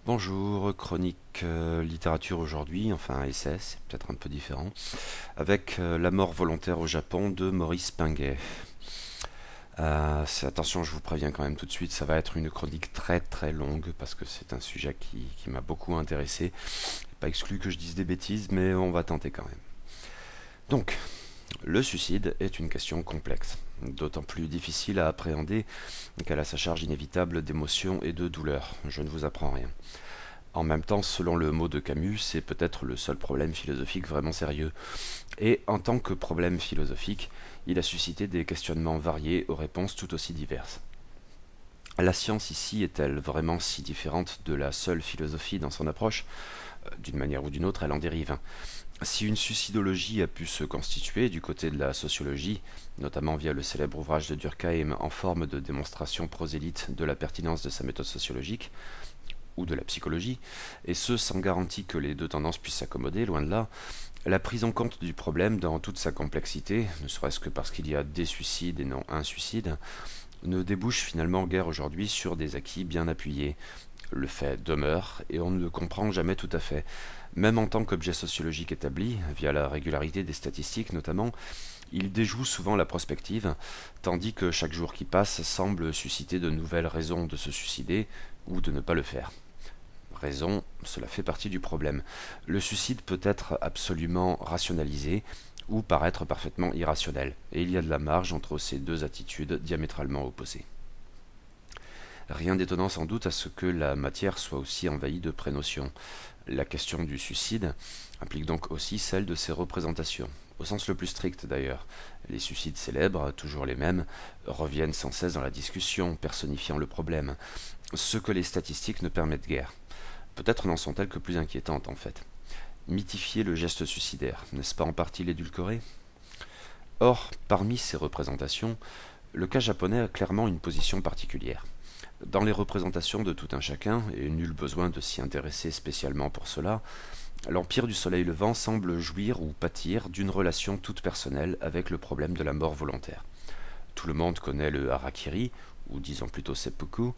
Bonjour, chronique littérature aujourd'hui, enfin essai, c'est peut-être un peu différent, avec La mort volontaire au Japon de Maurice Pinguet. Attention, je vous préviens quand même tout de suite, ça va être une chronique très très longue parce que c'est un sujet qui m'a beaucoup intéressé. Pas exclu que je dise des bêtises, mais on va tenter quand même. Donc, le suicide est une question complexe, d'autant plus difficile à appréhender qu'elle a sa charge inévitable d'émotions et de douleurs. Je ne vous apprends rien. En même temps, selon le mot de Camus, c'est peut-être le seul problème philosophique vraiment sérieux. Et en tant que problème philosophique, il a suscité des questionnements variés aux réponses tout aussi diverses. La science ici est-elle vraiment si différente de la seule philosophie dans son approche? D'une manière ou d'une autre, elle en dérive. Si une suicidologie a pu se constituer du côté de la sociologie, notamment via le célèbre ouvrage de Durkheim en forme de démonstration prosélyte de la pertinence de sa méthode sociologique, ou de la psychologie, et ce sans garantie que les deux tendances puissent s'accommoder, loin de là, la prise en compte du problème dans toute sa complexité, ne serait-ce que parce qu'il y a des suicides et non un suicide, ne débouche finalement guère aujourd'hui sur des acquis bien appuyés. Le fait demeure, et on ne le comprend jamais tout à fait. Même en tant qu'objet sociologique établi, via la régularité des statistiques notamment, il déjoue souvent la prospective, tandis que chaque jour qui passe semble susciter de nouvelles raisons de se suicider ou de ne pas le faire. Raison, cela fait partie du problème. Le suicide peut être absolument rationalisé ou paraître parfaitement irrationnel, et il y a de la marge entre ces deux attitudes diamétralement opposées. Rien d'étonnant sans doute à ce que la matière soit aussi envahie de prénotions. La question du suicide implique donc aussi celle de ses représentations, au sens le plus strict d'ailleurs. Les suicides célèbres, toujours les mêmes, reviennent sans cesse dans la discussion, personnifiant le problème, ce que les statistiques ne permettent guère. Peut-être n'en sont-elles que plus inquiétantes en fait. Mythifier le geste suicidaire, n'est-ce pas en partie l'édulcorer? Or, parmi ces représentations, le cas japonais a clairement une position particulière. Dans les représentations de tout un chacun, et nul besoin de s'y intéresser spécialement pour cela, l'Empire du Soleil Levant semble jouir ou pâtir d'une relation toute personnelle avec le problème de la mort volontaire. Tout le monde connaît le harakiri, ou disons plutôt seppuku.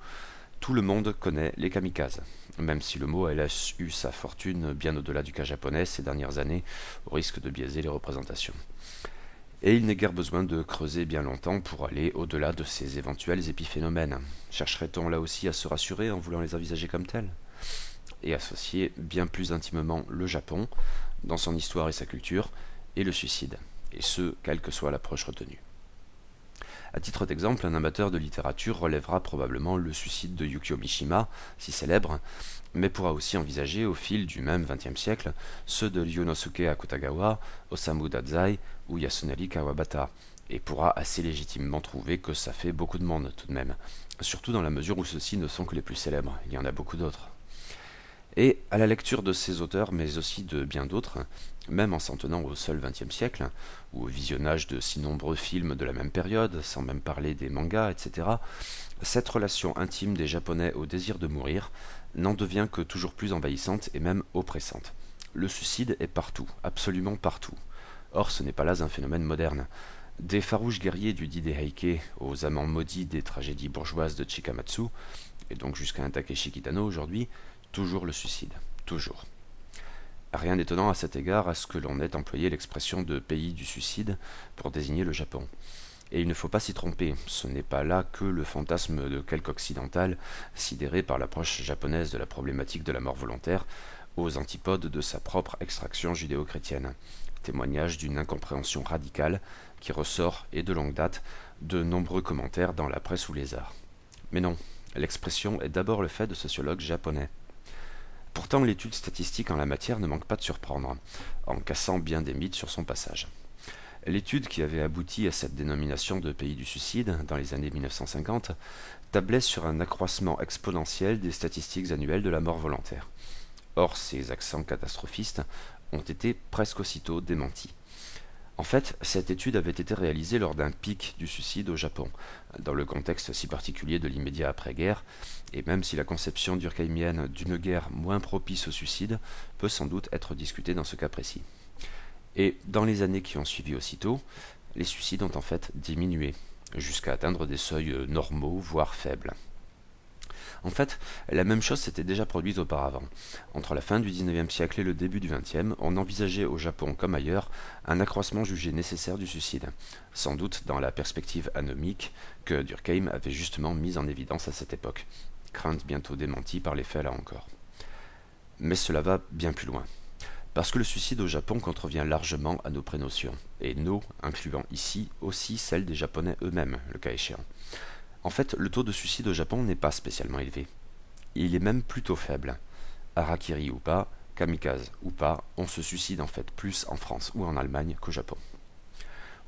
Tout le monde connaît les kamikazes, même si le mot a eu sa fortune bien au-delà du cas japonais ces dernières années, au risque de biaiser les représentations. Et il n'est guère besoin de creuser bien longtemps pour aller au-delà de ces éventuels épiphénomènes. Chercherait-on là aussi à se rassurer en voulant les envisager comme tels? Et associer bien plus intimement le Japon, dans son histoire et sa culture, et le suicide, et ce, quelle que soit l'approche retenue. À titre d'exemple, un amateur de littérature relèvera probablement le suicide de Yukio Mishima, si célèbre, mais pourra aussi envisager au fil du même XXe siècle ceux de Ryunosuke Akutagawa, Osamu Dazai ou Yasunari Kawabata, et pourra assez légitimement trouver que ça fait beaucoup de monde tout de même, surtout dans la mesure où ceux-ci ne sont que les plus célèbres, il y en a beaucoup d'autres. Et à la lecture de ces auteurs, mais aussi de bien d'autres, même en s'en tenant au seul XXe siècle, ou au visionnage de si nombreux films de la même période, sans même parler des mangas, etc., cette relation intime des Japonais au désir de mourir n'en devient que toujours plus envahissante et même oppressante. Le suicide est partout, absolument partout. Or, ce n'est pas là un phénomène moderne. Des farouches guerriers du Dide Heike aux amants maudits des tragédies bourgeoises de Chikamatsu, et donc jusqu'à un Takeshi Kitano aujourd'hui, toujours le suicide, toujours. Rien d'étonnant à cet égard à ce que l'on ait employé l'expression de pays du suicide pour désigner le Japon. Et il ne faut pas s'y tromper, ce n'est pas là que le fantasme de quelque occidental, sidéré par l'approche japonaise de la problématique de la mort volontaire, aux antipodes de sa propre extraction judéo-chrétienne, témoignage d'une incompréhension radicale qui ressort, et de longue date, de nombreux commentaires dans la presse ou les arts. Mais non, l'expression est d'abord le fait de sociologues japonais. Pourtant, l'étude statistique en la matière ne manque pas de surprendre, en cassant bien des mythes sur son passage. L'étude qui avait abouti à cette dénomination de pays du suicide dans les années 1950 tablait sur un accroissement exponentiel des statistiques annuelles de la mort volontaire. Or, ces accents catastrophistes ont été presque aussitôt démentis. En fait, cette étude avait été réalisée lors d'un pic du suicide au Japon, dans le contexte si particulier de l'immédiat après-guerre, et même si la conception durkheimienne d'une guerre moins propice au suicide peut sans doute être discutée dans ce cas précis. Et dans les années qui ont suivi aussitôt, les suicides ont en fait diminué, jusqu'à atteindre des seuils normaux, voire faibles. En fait, la même chose s'était déjà produite auparavant. Entre la fin du XIXe siècle et le début du XXe, on envisageait au Japon comme ailleurs un accroissement jugé nécessaire du suicide, sans doute dans la perspective anomique que Durkheim avait justement mise en évidence à cette époque, crainte bientôt démentie par les faits là encore. Mais cela va bien plus loin. Parce que le suicide au Japon contrevient largement à nos prénotions, et nos, incluant ici aussi celles des Japonais eux-mêmes, le cas échéant. En fait, le taux de suicide au Japon n'est pas spécialement élevé. Il est même plutôt faible. Harakiri ou pas, kamikaze ou pas, on se suicide en fait plus en France ou en Allemagne qu'au Japon.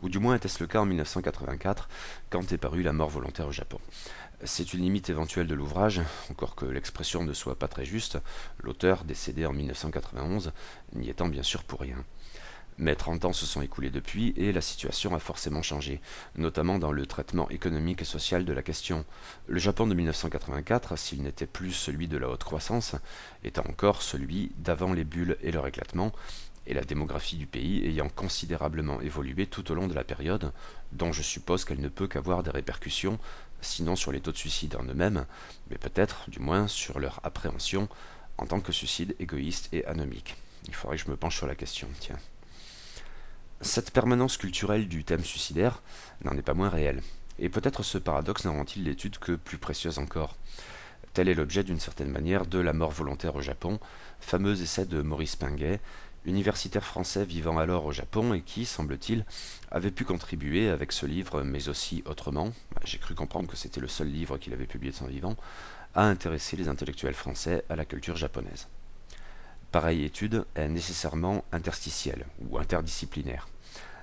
Ou du moins était-ce le cas en 1984, quand est parue La mort volontaire au Japon. C'est une limite éventuelle de l'ouvrage, encore que l'expression ne soit pas très juste, l'auteur, décédé en 1991, n'y étant bien sûr pour rien. Mais 30 ans se sont écoulés depuis et la situation a forcément changé, notamment dans le traitement économique et social de la question. Le Japon de 1984, s'il n'était plus celui de la haute croissance, était encore celui d'avant les bulles et leur éclatement, et la démographie du pays ayant considérablement évolué tout au long de la période, dont je suppose qu'elle ne peut qu'avoir des répercussions, sinon sur les taux de suicide en eux-mêmes, mais peut-être, du moins, sur leur appréhension en tant que suicide égoïste et anomique. Il faudrait que je me penche sur la question, tiens. Cette permanence culturelle du thème suicidaire n'en est pas moins réelle, et peut-être ce paradoxe n'en rend-il l'étude que plus précieuse encore. Tel est l'objet d'une certaine manière de La mort volontaire au Japon, fameux essai de Maurice Pinguet, universitaire français vivant alors au Japon et qui, semble-t-il, avait pu contribuer avec ce livre, mais aussi autrement, j'ai cru comprendre que c'était le seul livre qu'il avait publié de son vivant, à intéresser les intellectuels français à la culture japonaise. Pareille étude est nécessairement interstitielle ou interdisciplinaire.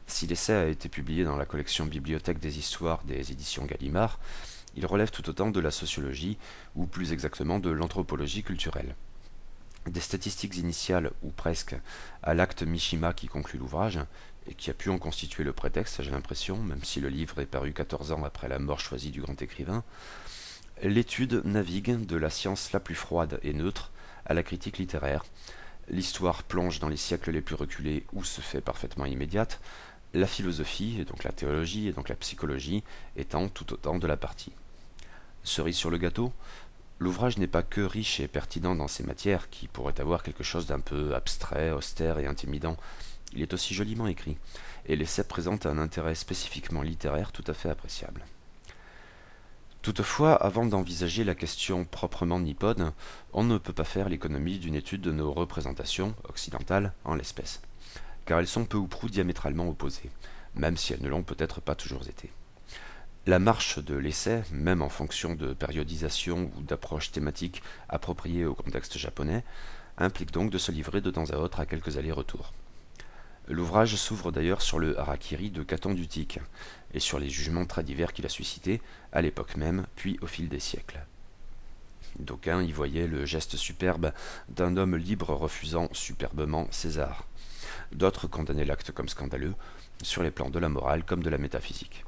Si l'essai a été publié dans la collection Bibliothèque des histoires des éditions Gallimard, il relève tout autant de la sociologie, ou plus exactement de l'anthropologie culturelle. Des statistiques initiales, ou presque, à l'acte Mishima qui conclut l'ouvrage, et qui a pu en constituer le prétexte, j'ai l'impression, même si le livre est paru 14 ans après la mort choisie du grand écrivain, l'étude navigue de la science la plus froide et neutre à la critique littéraire. L'histoire plonge dans les siècles les plus reculés où se fait parfaitement immédiate, la philosophie, et donc la théologie, et donc la psychologie, étant tout autant de la partie. Cerise sur le gâteau, l'ouvrage n'est pas que riche et pertinent dans ces matières qui pourraient avoir quelque chose d'un peu abstrait, austère et intimidant. Il est aussi joliment écrit, et l'essai présente un intérêt spécifiquement littéraire tout à fait appréciable. Toutefois, avant d'envisager la question proprement nippone, on ne peut pas faire l'économie d'une étude de nos représentations, occidentales, en l'espèce, car elles sont peu ou prou diamétralement opposées, même si elles ne l'ont peut-être pas toujours été. La marche de l'essai, même en fonction de périodisation ou d'approche thématique appropriée au contexte japonais, implique donc de se livrer de temps à autre à quelques allers-retours. L'ouvrage s'ouvre d'ailleurs sur le harakiri de Caton d'Utique, et sur les jugements très divers qu'il a suscités, à l'époque même, puis au fil des siècles. D'aucuns y voyaient le geste superbe d'un homme libre refusant superbement César. D'autres condamnaient l'acte comme scandaleux, sur les plans de la morale comme de la métaphysique.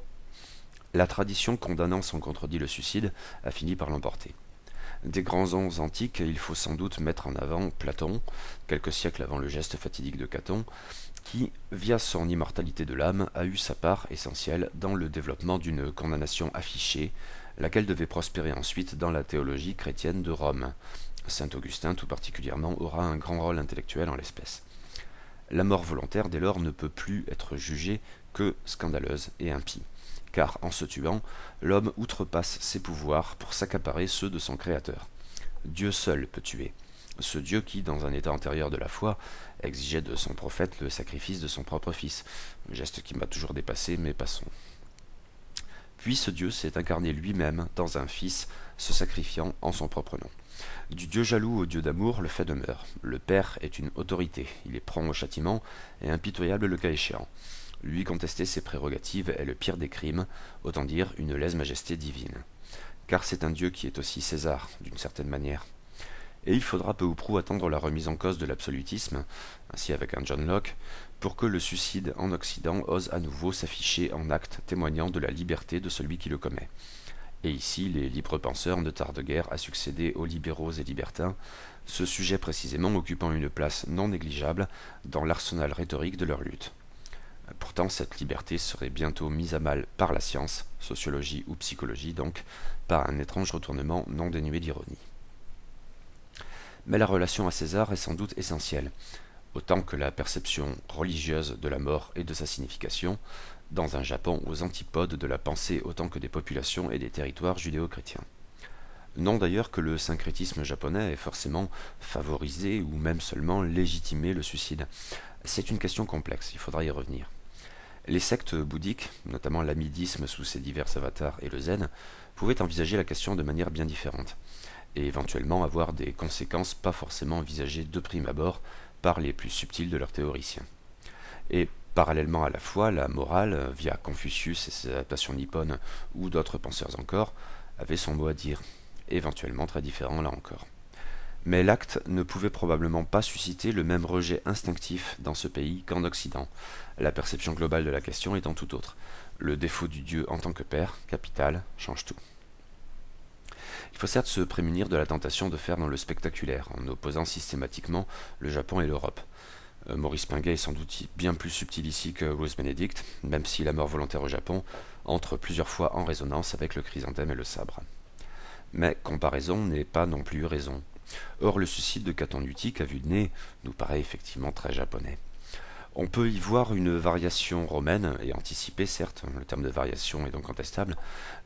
La tradition condamnant sans contredit le suicide a fini par l'emporter. Des grands hommes antiques, il faut sans doute mettre en avant Platon, quelques siècles avant le geste fatidique de Caton, qui, via son immortalité de l'âme, a eu sa part essentielle dans le développement d'une condamnation affichée, laquelle devait prospérer ensuite dans la théologie chrétienne de Rome. Saint Augustin tout particulièrement aura un grand rôle intellectuel en l'espèce. La mort volontaire dès lors ne peut plus être jugée que scandaleuse et impie, car en se tuant, l'homme outrepasse ses pouvoirs pour s'accaparer ceux de son Créateur. Dieu seul peut tuer, ce Dieu qui, dans un état antérieur de la foi, exigeait de son prophète le sacrifice de son propre fils, geste qui m'a toujours dépassé, mais passons. Puis ce Dieu s'est incarné lui-même dans un fils, se sacrifiant en son propre nom. Du Dieu jaloux au Dieu d'amour, le fait demeure. Le Père est une autorité, il est prompt au châtiment et impitoyable le cas échéant. Lui contester ses prérogatives est le pire des crimes, autant dire une lèse-majesté divine. Car c'est un Dieu qui est aussi César, d'une certaine manière. Et il faudra peu ou prou attendre la remise en cause de l'absolutisme, ainsi avec un John Locke, pour que le suicide en Occident ose à nouveau s'afficher en acte témoignant de la liberté de celui qui le commet. Et ici, les libres penseurs ne tardent guère à succéder aux libéraux et libertins, ce sujet précisément occupant une place non négligeable dans l'arsenal rhétorique de leur lutte. Pourtant, cette liberté serait bientôt mise à mal par la science, sociologie ou psychologie donc, par un étrange retournement non dénué d'ironie. Mais la relation à César est sans doute essentielle, autant que la perception religieuse de la mort et de sa signification, dans un Japon aux antipodes de la pensée autant que des populations et des territoires judéo-chrétiens. Non d'ailleurs que le syncrétisme japonais ait forcément favorisé ou même seulement légitimé le suicide. C'est une question complexe, il faudra y revenir. Les sectes bouddhiques, notamment l'amidisme sous ses divers avatars et le zen, pouvaient envisager la question de manière bien différente, et éventuellement avoir des conséquences pas forcément envisagées de prime abord par les plus subtils de leurs théoriciens. Et parallèlement à la foi, la morale, via Confucius et ses adaptations nippones ou d'autres penseurs encore, avait son mot à dire, éventuellement très différent là encore. Mais l'acte ne pouvait probablement pas susciter le même rejet instinctif dans ce pays qu'en Occident, la perception globale de la question étant tout autre. Le défaut du Dieu en tant que père, capital, change tout. Il faut certes se prémunir de la tentation de faire dans le spectaculaire, en opposant systématiquement le Japon et l'Europe. Maurice Pinguet est sans doute bien plus subtil ici que Rose Benedict, même si la mort volontaire au Japon entre plusieurs fois en résonance avec le chrysanthème et le sabre. Mais comparaison n'est pas non plus raison. Or, le suicide de Caton Utique à vue de nez nous paraît effectivement très japonais. On peut y voir une variation romaine, et anticipée certes, le terme de variation est donc contestable,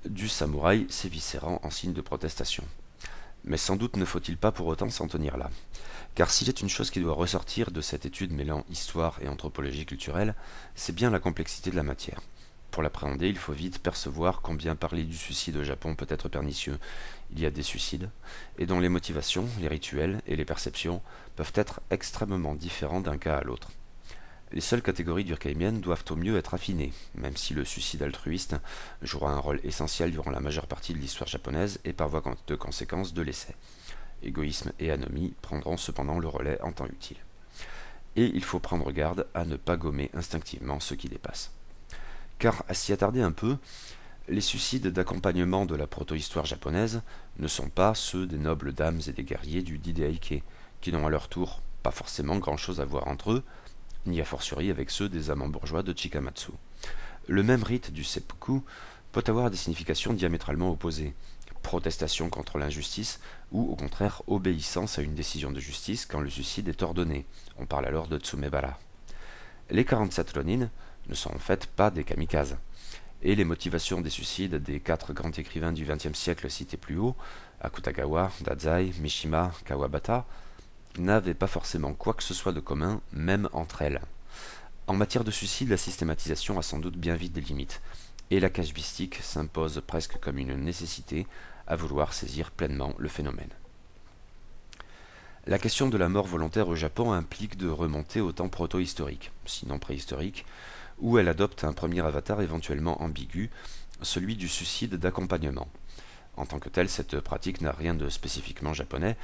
du samouraï s'éviscérant en signe de protestation. Mais sans doute ne faut-il pas pour autant s'en tenir là. Car s'il est une chose qui doit ressortir de cette étude mêlant histoire et anthropologie culturelle, c'est bien la complexité de la matière. Pour l'appréhender, il faut vite percevoir combien parler du suicide au Japon peut être pernicieux. Il y a des suicides, et dont les motivations, les rituels et les perceptions peuvent être extrêmement différents d'un cas à l'autre. Les seules catégories durkheimiennes doivent au mieux être affinées, même si le suicide altruiste jouera un rôle essentiel durant la majeure partie de l'histoire japonaise et par voie de conséquence de l'essai. Égoïsme et anomie prendront cependant le relais en temps utile. Et il faut prendre garde à ne pas gommer instinctivement ce qui dépasse. Car, à s'y attarder un peu, les suicides d'accompagnement de la proto-histoire japonaise ne sont pas ceux des nobles dames et des guerriers du Didaike, qui n'ont à leur tour pas forcément grand-chose à voir entre eux, ni a fortiori avec ceux des amants bourgeois de Chikamatsu. Le même rite du seppuku peut avoir des significations diamétralement opposées. Protestation contre l'injustice ou au contraire obéissance à une décision de justice quand le suicide est ordonné. On parle alors de tsumebara. Les 47 Ronin ne sont en fait pas des kamikazes. Et les motivations des suicides des 4 grands écrivains du XXe siècle cités plus haut, Akutagawa, Dazai, Mishima, Kawabata, n'avaient pas forcément quoi que ce soit de commun, même entre elles. En matière de suicide, la systématisation a sans doute bien vite des limites, et la casuistique s'impose presque comme une nécessité à vouloir saisir pleinement le phénomène. La question de la mort volontaire au Japon implique de remonter au temps proto-historique, sinon préhistorique, où elle adopte un premier avatar éventuellement ambigu, celui du suicide d'accompagnement. En tant que telle, cette pratique n'a rien de spécifiquement japonais,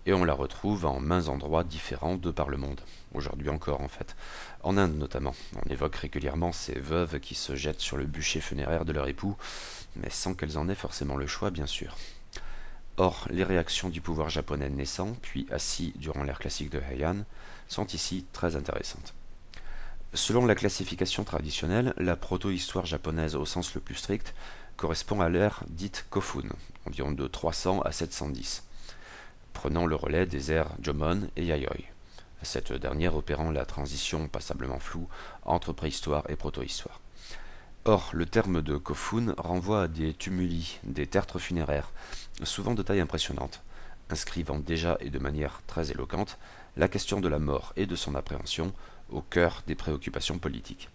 et on la retrouve en maints endroits différents de par le monde, aujourd'hui encore en fait. En Inde notamment, on évoque régulièrement ces veuves qui se jettent sur le bûcher funéraire de leur époux, mais sans qu'elles en aient forcément le choix bien sûr. Or, les réactions du pouvoir japonais naissant, puis assis durant l'ère classique de Heian, sont ici très intéressantes. Selon la classification traditionnelle, la proto-histoire japonaise au sens le plus strict correspond à l'ère dite Kofun, environ de 300 à 710, prenant le relais des ères Jomon et Yayoi, cette dernière opérant la transition passablement floue entre préhistoire et proto-histoire. Or, le terme de Kofun renvoie à des tumuli, des tertres funéraires, souvent de taille impressionnante, inscrivant déjà et de manière très éloquente la question de la mort et de son appréhension au cœur des préoccupations politiques.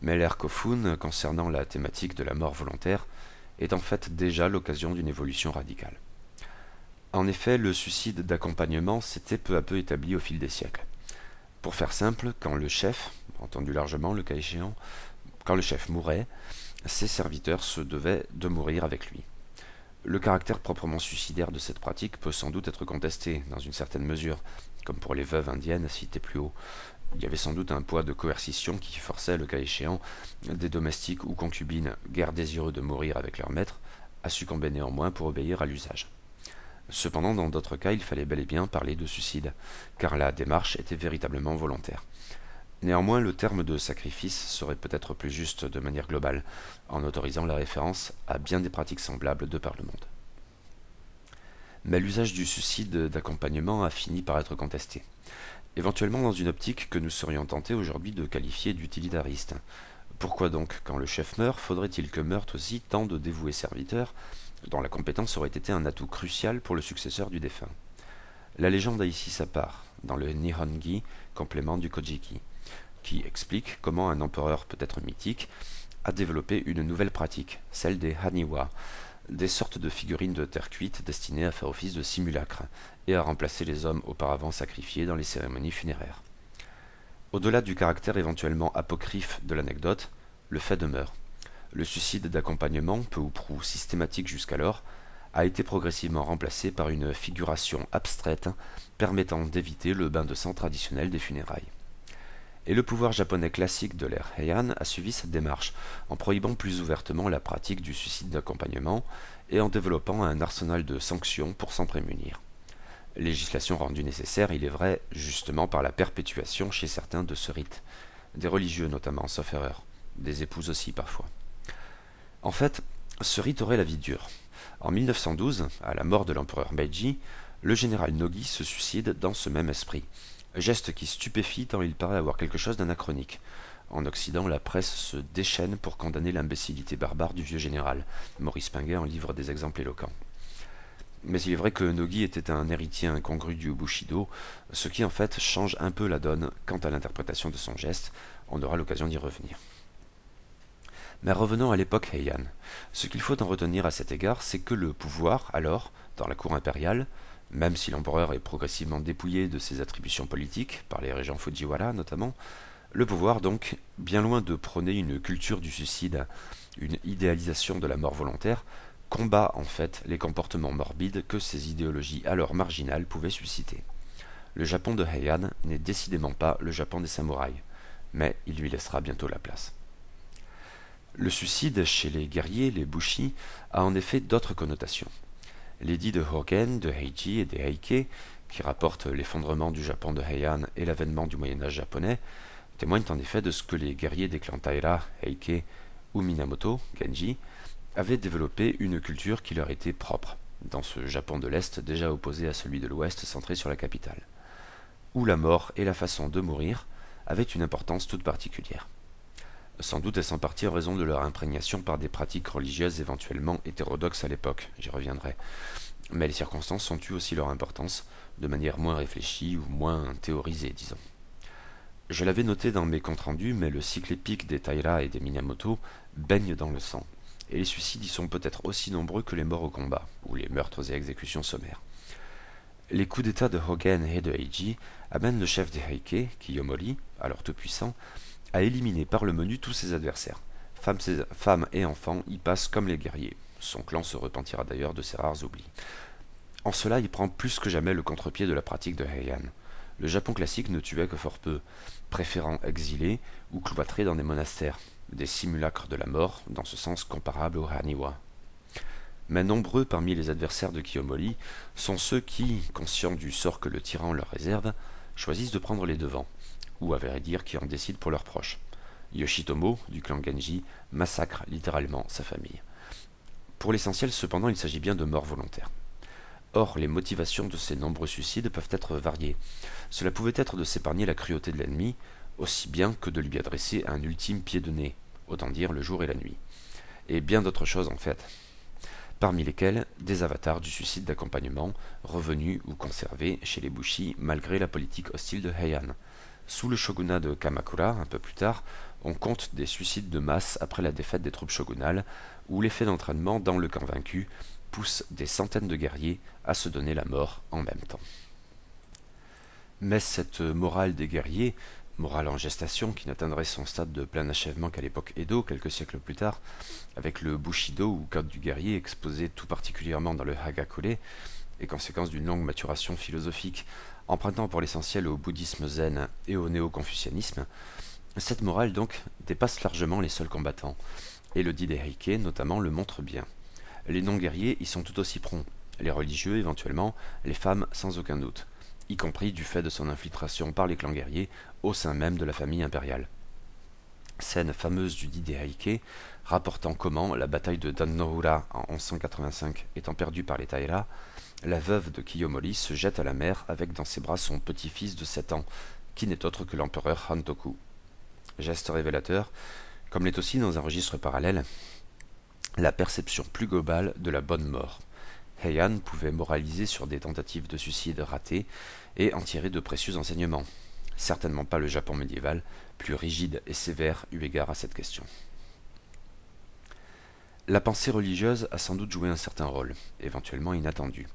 Mais l'ère Kofun, concernant la thématique de la mort volontaire, est en fait déjà l'occasion d'une évolution radicale. En effet, le suicide d'accompagnement s'était peu à peu établi au fil des siècles. Pour faire simple, quand le chef, entendu largement le cas échéant, quand le chef mourait, ses serviteurs se devaient de mourir avec lui. Le caractère proprement suicidaire de cette pratique peut sans doute être contesté, dans une certaine mesure, comme pour les veuves indiennes citées plus haut. Il y avait sans doute un poids de coercition qui forçait, le cas échéant, des domestiques ou concubines, guère désireux de mourir avec leur maître, à succomber néanmoins pour obéir à l'usage. Cependant, dans d'autres cas, il fallait bel et bien parler de suicide, car la démarche était véritablement volontaire. Néanmoins, le terme de sacrifice serait peut-être plus juste de manière globale, en autorisant la référence à bien des pratiques semblables de par le monde. Mais l'usage du suicide d'accompagnement a fini par être contesté, éventuellement dans une optique que nous serions tentés aujourd'hui de qualifier d'utilitariste. Pourquoi donc, quand le chef meurt, faudrait-il que meurent aussi tant de dévoués serviteurs, dont la compétence aurait été un atout crucial pour le successeur du défunt? La légende a ici sa part, dans le Nihongi, complément du Kojiki, qui explique comment un empereur peut-être mythique a développé une nouvelle pratique, celle des Haniwa, des sortes de figurines de terre cuite destinées à faire office de simulacre et à remplacer les hommes auparavant sacrifiés dans les cérémonies funéraires. Au-delà du caractère éventuellement apocryphe de l'anecdote, le fait demeure. Le suicide d'accompagnement, peu ou prou systématique jusqu'alors, a été progressivement remplacé par une figuration abstraite permettant d'éviter le bain de sang traditionnel des funérailles. Et le pouvoir japonais classique de l'ère Heian a suivi cette démarche, en prohibant plus ouvertement la pratique du suicide d'accompagnement et en développant un arsenal de sanctions pour s'en prémunir. Législation rendue nécessaire, il est vrai, justement par la perpétuation chez certains de ce rite, des religieux notamment, sauf erreur, des épouses aussi parfois. En fait, ce rite aurait la vie dure. En 1912, à la mort de l'empereur Meiji, le général Nogi se suicide dans ce même esprit, geste qui stupéfie tant il paraît avoir quelque chose d'anachronique. En Occident, la presse se déchaîne pour condamner l'imbécilité barbare du vieux général. Maurice Pinguet en livre des exemples éloquents. Mais il est vrai que Nogi était un héritier incongru du Bushido, ce qui en fait change un peu la donne quant à l'interprétation de son geste. On aura l'occasion d'y revenir. Mais revenons à l'époque Heian. Ce qu'il faut en retenir à cet égard, c'est que le pouvoir, alors, dans la cour impériale, même si l'empereur est progressivement dépouillé de ses attributions politiques, par les régents Fujiwara notamment, le pouvoir donc, bien loin de prôner une culture du suicide, une idéalisation de la mort volontaire, combat en fait les comportements morbides que ces idéologies alors marginales pouvaient susciter. Le Japon de Heian n'est décidément pas le Japon des samouraïs, mais il lui laissera bientôt la place. Le suicide chez les guerriers, les bushi, a en effet d'autres connotations. L'édit de Hogen, de Heiji et de Heike, qui rapportent l'effondrement du Japon de Heian et l'avènement du Moyen-Âge japonais, témoignent en effet de ce que les guerriers des clans Taira, Heike ou Minamoto, Genji, avaient développé une culture qui leur était propre, dans ce Japon de l'Est déjà opposé à celui de l'Ouest centré sur la capitale, où la mort et la façon de mourir avaient une importance toute particulière. Sans doute est-ce en partie en raison de leur imprégnation par des pratiques religieuses éventuellement hétérodoxes à l'époque, j'y reviendrai. Mais les circonstances ont eu aussi leur importance, de manière moins réfléchie ou moins théorisée, disons. Je l'avais noté dans mes comptes rendus, mais le cycle épique des Taira et des Minamoto baigne dans le sang, et les suicides y sont peut-être aussi nombreux que les morts au combat, ou les meurtres et exécutions sommaires. Les coups d'état de Hogen et de Heiji amènent le chef des Heike, Kiyomori, alors tout puissant, à éliminer par le menu tous ses adversaires. Femmes et enfants y passent comme les guerriers. Son clan se repentira d'ailleurs de ses rares oublis. En cela, il prend plus que jamais le contre-pied de la pratique de Heian. Le Japon classique ne tuait que fort peu, préférant exiler ou cloîtrer dans des monastères, des simulacres de la mort, dans ce sens comparable aux Haniwa. Mais nombreux parmi les adversaires de Kiyomori sont ceux qui, conscients du sort que le tyran leur réserve, choisissent de prendre les devants, ou à vrai dire qui en décident pour leurs proches. Yoshitomo, du clan Genji, massacre littéralement sa famille. Pour l'essentiel, cependant, il s'agit bien de morts volontaires. Or, les motivations de ces nombreux suicides peuvent être variées. Cela pouvait être de s'épargner la cruauté de l'ennemi, aussi bien que de lui adresser un ultime pied de nez, autant dire le jour et la nuit. Et bien d'autres choses en fait. Parmi lesquelles, des avatars du suicide d'accompagnement, revenus ou conservés chez les Bushi malgré la politique hostile de Heian. Sous le shogunat de Kamakura, un peu plus tard, on compte des suicides de masse après la défaite des troupes shogunales, où l'effet d'entraînement dans le camp vaincu pousse des centaines de guerriers à se donner la mort en même temps. Mais cette morale des guerriers, morale en gestation qui n'atteindrait son stade de plein achèvement qu'à l'époque Edo, quelques siècles plus tard, avec le Bushido ou code du guerrier exposé tout particulièrement dans le Hagakure, et conséquence d'une longue maturation philosophique empruntant pour l'essentiel au bouddhisme zen et au néo-confucianisme, cette morale donc dépasse largement les seuls combattants, et le dit des Heike notamment le montre bien. Les non-guerriers y sont tout aussi prompts, les religieux éventuellement, les femmes sans aucun doute, y compris du fait de son infiltration par les clans guerriers au sein même de la famille impériale. Scène fameuse du Didaike, rapportant comment, la bataille de Dan-no-ura en 1185 étant perdue par les Taira, la veuve de Kiyomori se jette à la mer avec dans ses bras son petit-fils de 7 ans, qui n'est autre que l'empereur Hantoku. Geste révélateur, comme l'est aussi dans un registre parallèle, la perception plus globale de la bonne mort. Heian pouvait moraliser sur des tentatives de suicide ratées et en tirer de précieux enseignements. Certainement pas le Japon médiéval, plus rigide et sévère eu égard à cette question. La pensée religieuse a sans doute joué un certain rôle, éventuellement inattendu.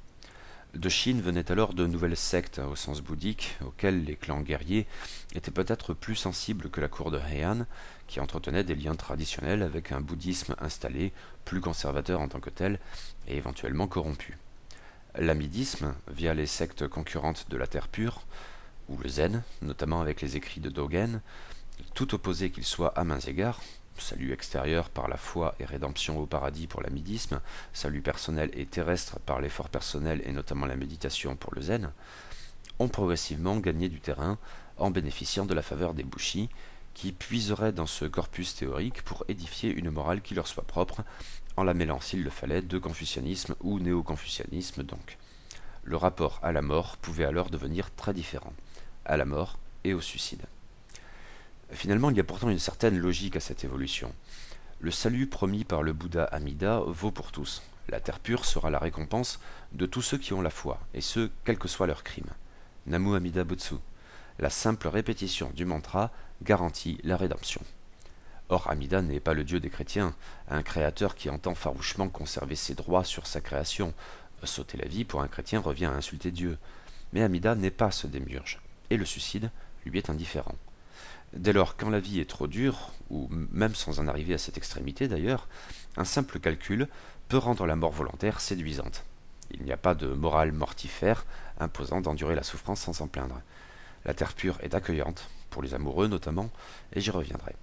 De Chine venaient alors de nouvelles sectes au sens bouddhique, auxquelles les clans guerriers étaient peut-être plus sensibles que la cour de Heian, qui entretenait des liens traditionnels avec un bouddhisme installé, plus conservateur en tant que tel, et éventuellement corrompu. L'amidisme, via les sectes concurrentes de la Terre pure, ou le zen, notamment avec les écrits de Dogen, tout opposé qu'il soit à mains égards, salut extérieur par la foi et rédemption au paradis pour l'amidisme, salut personnel et terrestre par l'effort personnel et notamment la méditation pour le zen, ont progressivement gagné du terrain en bénéficiant de la faveur des bushi, qui puiseraient dans ce corpus théorique pour édifier une morale qui leur soit propre, en la mêlant s'il le fallait de confucianisme ou néo-confucianisme donc. Le rapport à la mort pouvait alors devenir très différent, à la mort et au suicide. Finalement, il y a pourtant une certaine logique à cette évolution. Le salut promis par le Bouddha Amida vaut pour tous. La terre pure sera la récompense de tous ceux qui ont la foi, et ce, quel que soit leur crime. Namu Amida Butsu. La simple répétition du mantra garantit la rédemption. Or, Amida n'est pas le dieu des chrétiens, un créateur qui entend farouchement conserver ses droits sur sa création. Sauter la vie pour un chrétien revient à insulter Dieu. Mais Amida n'est pas ce démiurge, et le suicide lui est indifférent. Dès lors, quand la vie est trop dure, ou même sans en arriver à cette extrémité d'ailleurs, un simple calcul peut rendre la mort volontaire séduisante. Il n'y a pas de morale mortifère imposant d'endurer la souffrance sans s'en plaindre. La terre pure est accueillante, pour les amoureux notamment, et j'y reviendrai.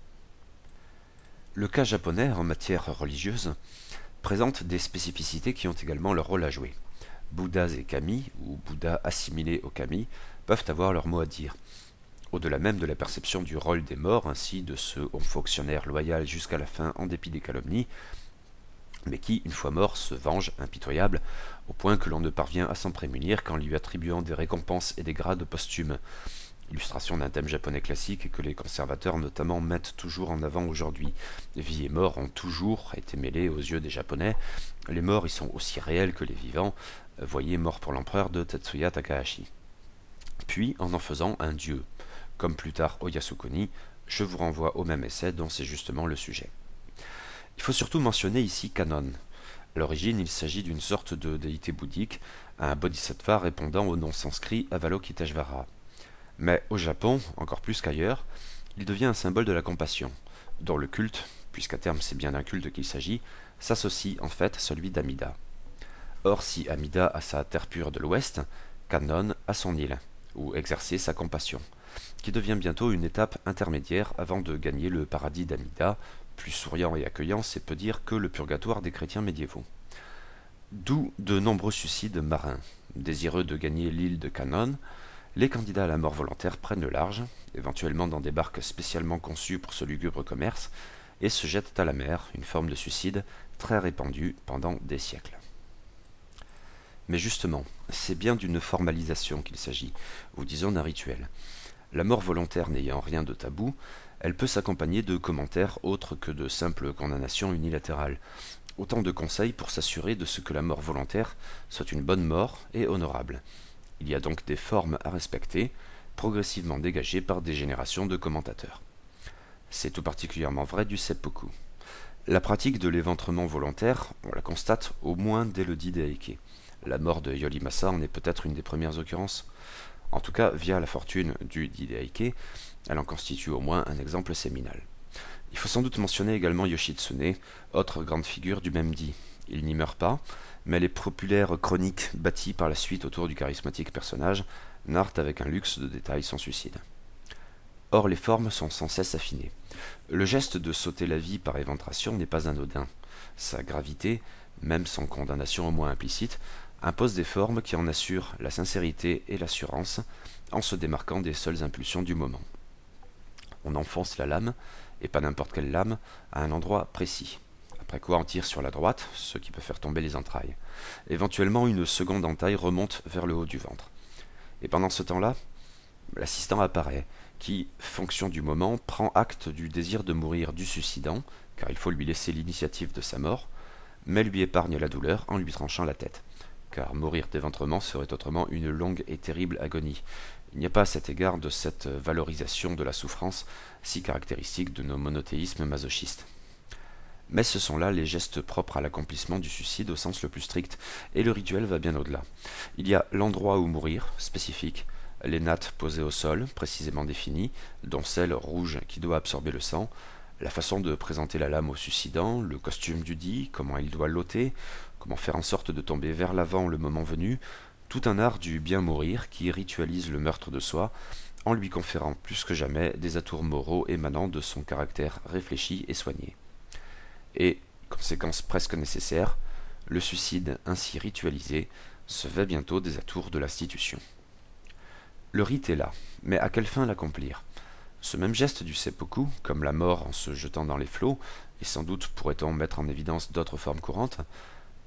Le cas japonais en matière religieuse présente des spécificités qui ont également leur rôle à jouer. Bouddhas et kami, ou Bouddhas assimilés aux kami, peuvent avoir leur mot à dire. Au-delà même de la perception du rôle des morts, ainsi de ce fonctionnaire loyal jusqu'à la fin en dépit des calomnies, mais qui, une fois mort, se venge impitoyable, au point que l'on ne parvient à s'en prémunir qu'en lui attribuant des récompenses et des grades posthumes. Illustration d'un thème japonais classique que les conservateurs notamment mettent toujours en avant aujourd'hui. Vie et mort ont toujours été mêlés aux yeux des Japonais. Les morts y sont aussi réels que les vivants. Voyez Mort pour l'empereur de Tetsuya Takahashi. Puis en faisant un dieu. Comme plus tard au Yasukuni, je vous renvoie au même essai dont c'est justement le sujet. Il faut surtout mentionner ici Kannon. À l'origine, il s'agit d'une sorte de déité bouddhique, un bodhisattva répondant au nom sanskrit Avalokiteshvara. Mais au Japon, encore plus qu'ailleurs, il devient un symbole de la compassion, dont le culte, puisqu'à terme c'est bien d'un culte qu'il s'agit, s'associe en fait à celui d'Amida. Or, si Amida a sa terre pure de l'Ouest, Kannon a son île, où exercer sa compassion, qui devient bientôt une étape intermédiaire avant de gagner le paradis d'Amida, plus souriant et accueillant, c'est peu dire que le purgatoire des chrétiens médiévaux. D'où de nombreux suicides marins. Désireux de gagner l'île de Kannon, les candidats à la mort volontaire prennent le large, éventuellement dans des barques spécialement conçues pour ce lugubre commerce, et se jettent à la mer, une forme de suicide très répandue pendant des siècles. Mais justement, c'est bien d'une formalisation qu'il s'agit, ou disons d'un rituel. La mort volontaire n'ayant rien de tabou, elle peut s'accompagner de commentaires autres que de simples condamnations unilatérales. Autant de conseils pour s'assurer de ce que la mort volontaire soit une bonne mort et honorable. Il y a donc des formes à respecter, progressivement dégagées par des générations de commentateurs. C'est tout particulièrement vrai du seppuku. La pratique de l'éventrement volontaire, on la constate au moins dès le Didaike. La mort de Yorimasa en est peut-être une des premières occurrences. En tout cas, via la fortune du Didaike, elle en constitue au moins un exemple séminal. Il faut sans doute mentionner également Yoshitsune, autre grande figure du même Di. Il n'y meurt pas, mais les populaires chroniques bâties par la suite autour du charismatique personnage narrent avec un luxe de détails son suicide. Or, les formes sont sans cesse affinées. Le geste de sauter la vie par éventration n'est pas anodin. Sa gravité, même sans condamnation au moins implicite, impose des formes qui en assurent la sincérité et l'assurance, en se démarquant des seules impulsions du moment. On enfonce la lame, et pas n'importe quelle lame, à un endroit précis. Après quoi on tire sur la droite, ce qui peut faire tomber les entrailles. Éventuellement, une seconde entaille remonte vers le haut du ventre. Et pendant ce temps-là, l'assistant apparaît, qui, fonction du moment, prend acte du désir de mourir du suicidant, car il faut lui laisser l'initiative de sa mort, mais lui épargne la douleur en lui tranchant la tête, car mourir d'éventrement serait autrement une longue et terrible agonie. Il n'y a pas à cet égard de cette valorisation de la souffrance si caractéristique de nos monothéismes masochistes. Mais ce sont là les gestes propres à l'accomplissement du suicide au sens le plus strict, et le rituel va bien au-delà. Il y a l'endroit où mourir, spécifique, les nattes posées au sol, précisément définies, dont celle rouge qui doit absorber le sang, la façon de présenter la lame au suicidant, le costume du dit, comment il doit l'ôter, comment faire en sorte de tomber vers l'avant le moment venu, tout un art du bien mourir qui ritualise le meurtre de soi, en lui conférant plus que jamais des atours moraux émanant de son caractère réfléchi et soigné. Et, conséquence presque nécessaire, le suicide ainsi ritualisé se fait bientôt des atours de l'institution. Le rite est là, mais à quelle fin l'accomplir? Ce même geste du seppuku, comme la mort en se jetant dans les flots, et sans doute pourrait-on mettre en évidence d'autres formes courantes,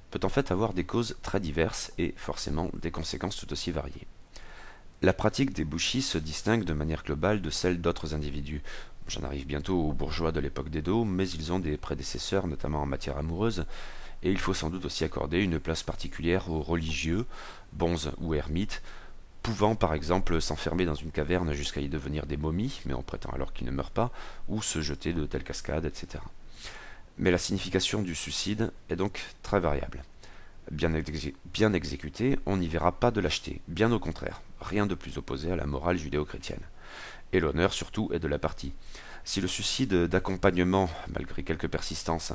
peut en fait avoir des causes très diverses et forcément des conséquences tout aussi variées. La pratique des bushi se distingue de manière globale de celle d'autres individus. J'en arrive bientôt aux bourgeois de l'époque d'Edo, mais ils ont des prédécesseurs, notamment en matière amoureuse, et il faut sans doute aussi accorder une place particulière aux religieux, bonzes ou ermites, pouvant par exemple s'enfermer dans une caverne jusqu'à y devenir des momies, mais en prétend alors qu'ils ne meurent pas, ou se jeter de telles cascades, etc. Mais la signification du suicide est donc très variable. Bien exécuté, on n'y verra pas de lâcheté, bien au contraire, rien de plus opposé à la morale judéo-chrétienne. Et l'honneur surtout est de la partie. Si le suicide d'accompagnement, malgré quelques persistances,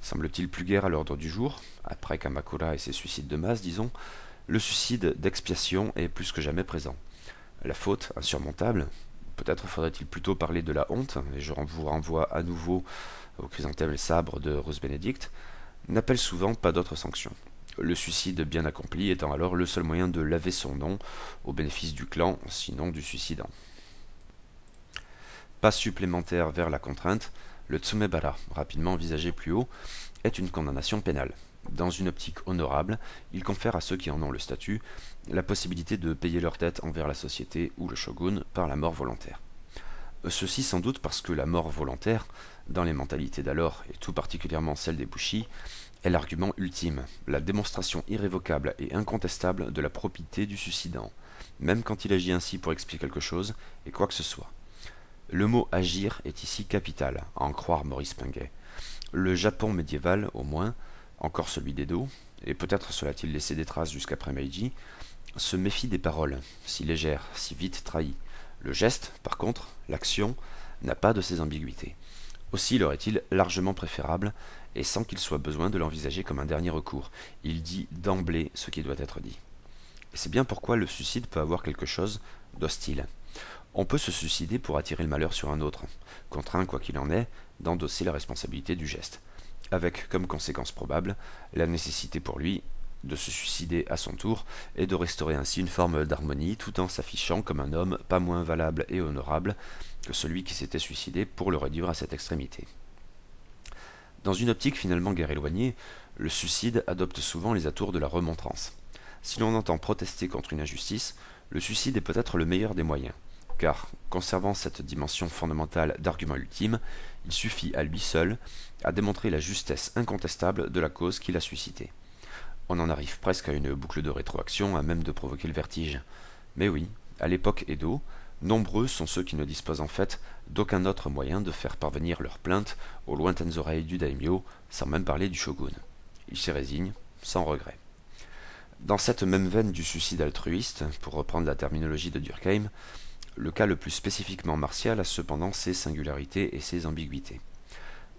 semble-t-il plus guère à l'ordre du jour, après Kamakura et ses suicides de masse, disons, le suicide d'expiation est plus que jamais présent. La faute, insurmontable, peut-être faudrait-il plutôt parler de la honte, et je vous renvoie à nouveau au chrysanthème sabre de Rose Benedict, n'appelle souvent pas d'autre sanction. Le suicide bien accompli étant alors le seul moyen de laver son nom au bénéfice du clan, sinon du suicidant. Pas supplémentaire vers la contrainte, le tsumebara, rapidement envisagé plus haut, est une condamnation pénale. Dans une optique honorable, il confère à ceux qui en ont le statut la possibilité de payer leur dette envers la société ou le shogun par la mort volontaire. Ceci sans doute parce que la mort volontaire, dans les mentalités d'alors, et tout particulièrement celle des bushi, est l'argument ultime, la démonstration irrévocable et incontestable de la probité du suicidant, même quand il agit ainsi pour expier quelque chose, et quoi que ce soit. Le mot agir est ici capital, à en croire Maurice Pinguet. Le Japon médiéval, au moins, encore celui d'Edo, et peut-être cela a-t-il laissé des traces jusqu'après Meiji, se méfie des paroles, si légères, si vite trahies. Le geste, par contre, l'action, n'a pas de ces ambiguïtés. Aussi leur est-il largement préférable, et sans qu'il soit besoin de l'envisager comme un dernier recours. Il dit d'emblée ce qui doit être dit. Et c'est bien pourquoi le suicide peut avoir quelque chose d'hostile. On peut se suicider pour attirer le malheur sur un autre, contraint, quoi qu'il en est, d'endosser la responsabilité du geste, avec comme conséquence probable la nécessité pour lui de se suicider à son tour et de restaurer ainsi une forme d'harmonie tout en s'affichant comme un homme pas moins valable et honorable que celui qui s'était suicidé pour le réduire à cette extrémité. Dans une optique finalement guère éloignée, le suicide adopte souvent les atours de la remontrance. Si l'on entend protester contre une injustice, le suicide est peut-être le meilleur des moyens, car, conservant cette dimension fondamentale d'argument ultime, il suffit à lui seul à démontrer la justesse incontestable de la cause qui l'a suscité. On en arrive presque à une boucle de rétroaction à même de provoquer le vertige. Mais oui, à l'époque Edo, nombreux sont ceux qui ne disposent en fait d'aucun autre moyen de faire parvenir leurs plaintes aux lointaines oreilles du daimyo, sans même parler du shogun. Ils s'y résignent, sans regret. Dans cette même veine du suicide altruiste, pour reprendre la terminologie de Durkheim, le cas le plus spécifiquement martial a cependant ses singularités et ses ambiguïtés.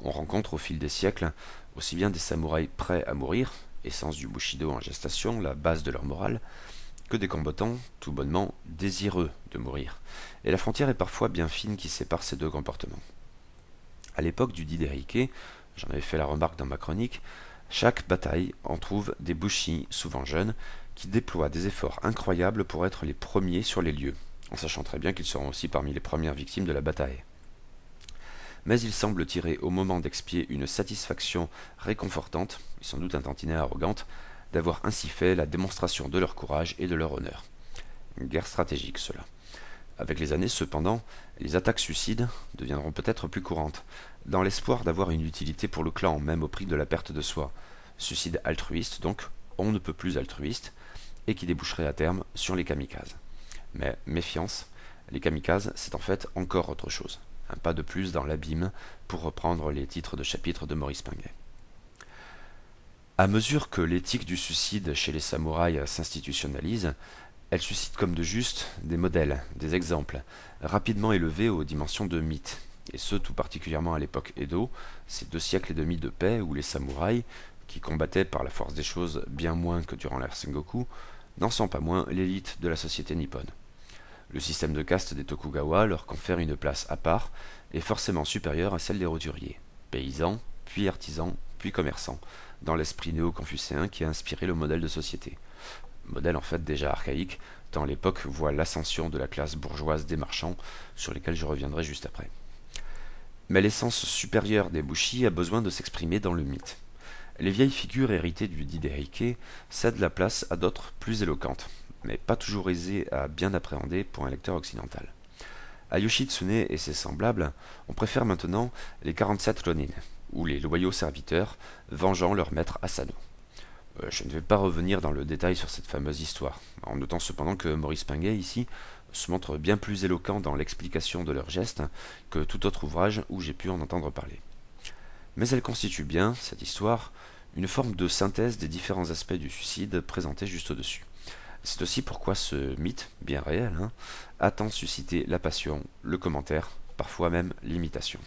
On rencontre au fil des siècles aussi bien des samouraïs prêts à mourir, essence du bushido en gestation, la base de leur morale, que des combattants, tout bonnement, désireux de mourir. Et la frontière est parfois bien fine qui sépare ces deux comportements. À l'époque du dit Derike, j'en avais fait la remarque dans ma chronique, Chaque bataille en trouve des bushi, souvent jeunes, qui déploient des efforts incroyables pour être les premiers sur les lieux, en sachant très bien qu'ils seront aussi parmi les premières victimes de la bataille. Mais ils semblent tirer au moment d'expier une satisfaction réconfortante, et sans doute un tantinet arrogante, d'avoir ainsi fait la démonstration de leur courage et de leur honneur. Une guerre stratégique, cela. Avec les années, cependant, les attaques suicides deviendront peut-être plus courantes, dans l'espoir d'avoir une utilité pour le clan, même au prix de la perte de soi. Suicide altruiste, donc, on ne peut plus altruiste, et qui déboucherait à terme sur les kamikazes. Mais méfiance, les kamikazes, c'est en fait encore autre chose. Un pas de plus dans l'abîme, pour reprendre les titres de chapitre de Maurice Pinguet. À mesure que l'éthique du suicide chez les samouraïs s'institutionnalise, elle suscite comme de juste des modèles, des exemples, rapidement élevés aux dimensions de mythes, et ce tout particulièrement à l'époque Edo, ces 2 siècles et demi de paix où les samouraïs, qui combattaient par la force des choses bien moins que durant l'ère Sengoku, n'en sont pas moins l'élite de la société nippone. Le système de caste des Tokugawa leur confère une place à part et forcément supérieure à celle des roturiers, paysans, puis artisans, puis commerçants, dans l'esprit néo-confucéen qui a inspiré le modèle de société. Modèle en fait déjà archaïque, tant l'époque voit l'ascension de la classe bourgeoise des marchands, sur lesquels je reviendrai juste après. Mais l'essence supérieure des bushi a besoin de s'exprimer dans le mythe. Les vieilles figures héritées du Didaike cèdent la place à d'autres plus éloquentes, mais pas toujours aisées à bien appréhender pour un lecteur occidental. À Yoshitsune et ses semblables, on préfère maintenant les 47 Ronin, ou les loyaux serviteurs, vengeant leur maître Asano. Je ne vais pas revenir dans le détail sur cette fameuse histoire, en notant cependant que Maurice Pinguet, ici, se montre bien plus éloquent dans l'explication de leurs gestes que tout autre ouvrage où j'ai pu en entendre parler. Mais elle constitue bien, cette histoire, une forme de synthèse des différents aspects du suicide présentés juste au-dessus. C'est aussi pourquoi ce mythe, bien réel, a tant suscité la passion, le commentaire, parfois même l'imitation.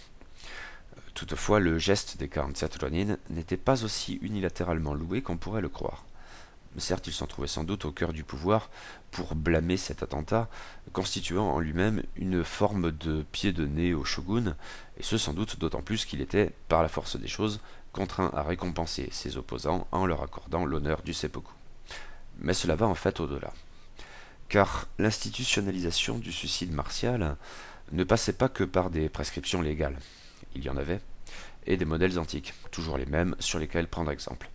Toutefois, le geste des 47 Ronin n'était pas aussi unilatéralement loué qu'on pourrait le croire. Certes, ils s'en trouvaient sans doute au cœur du pouvoir pour blâmer cet attentat, constituant en lui-même une forme de pied de nez au shogun, et ce sans doute d'autant plus qu'il était, par la force des choses, contraint à récompenser ses opposants en leur accordant l'honneur du seppuku. Mais cela va en fait au-delà. Car l'institutionnalisation du suicide martial ne passait pas que par des prescriptions légales. Il y en avait, et des modèles antiques, toujours les mêmes, sur lesquels prendre exemple.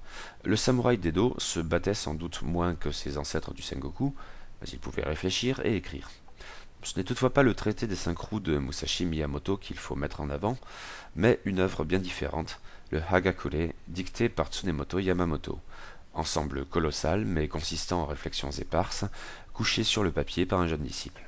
Le samouraï d'Edo se battait sans doute moins que ses ancêtres du Sengoku, mais il pouvait réfléchir et écrire. Ce n'est toutefois pas le traité des 5 roues de Musashi Miyamoto qu'il faut mettre en avant, mais une œuvre bien différente, le Hagakure, dicté par Tsunemoto Yamamoto. Ensemble colossal, mais consistant en réflexions éparses, couché sur le papier par un jeune disciple.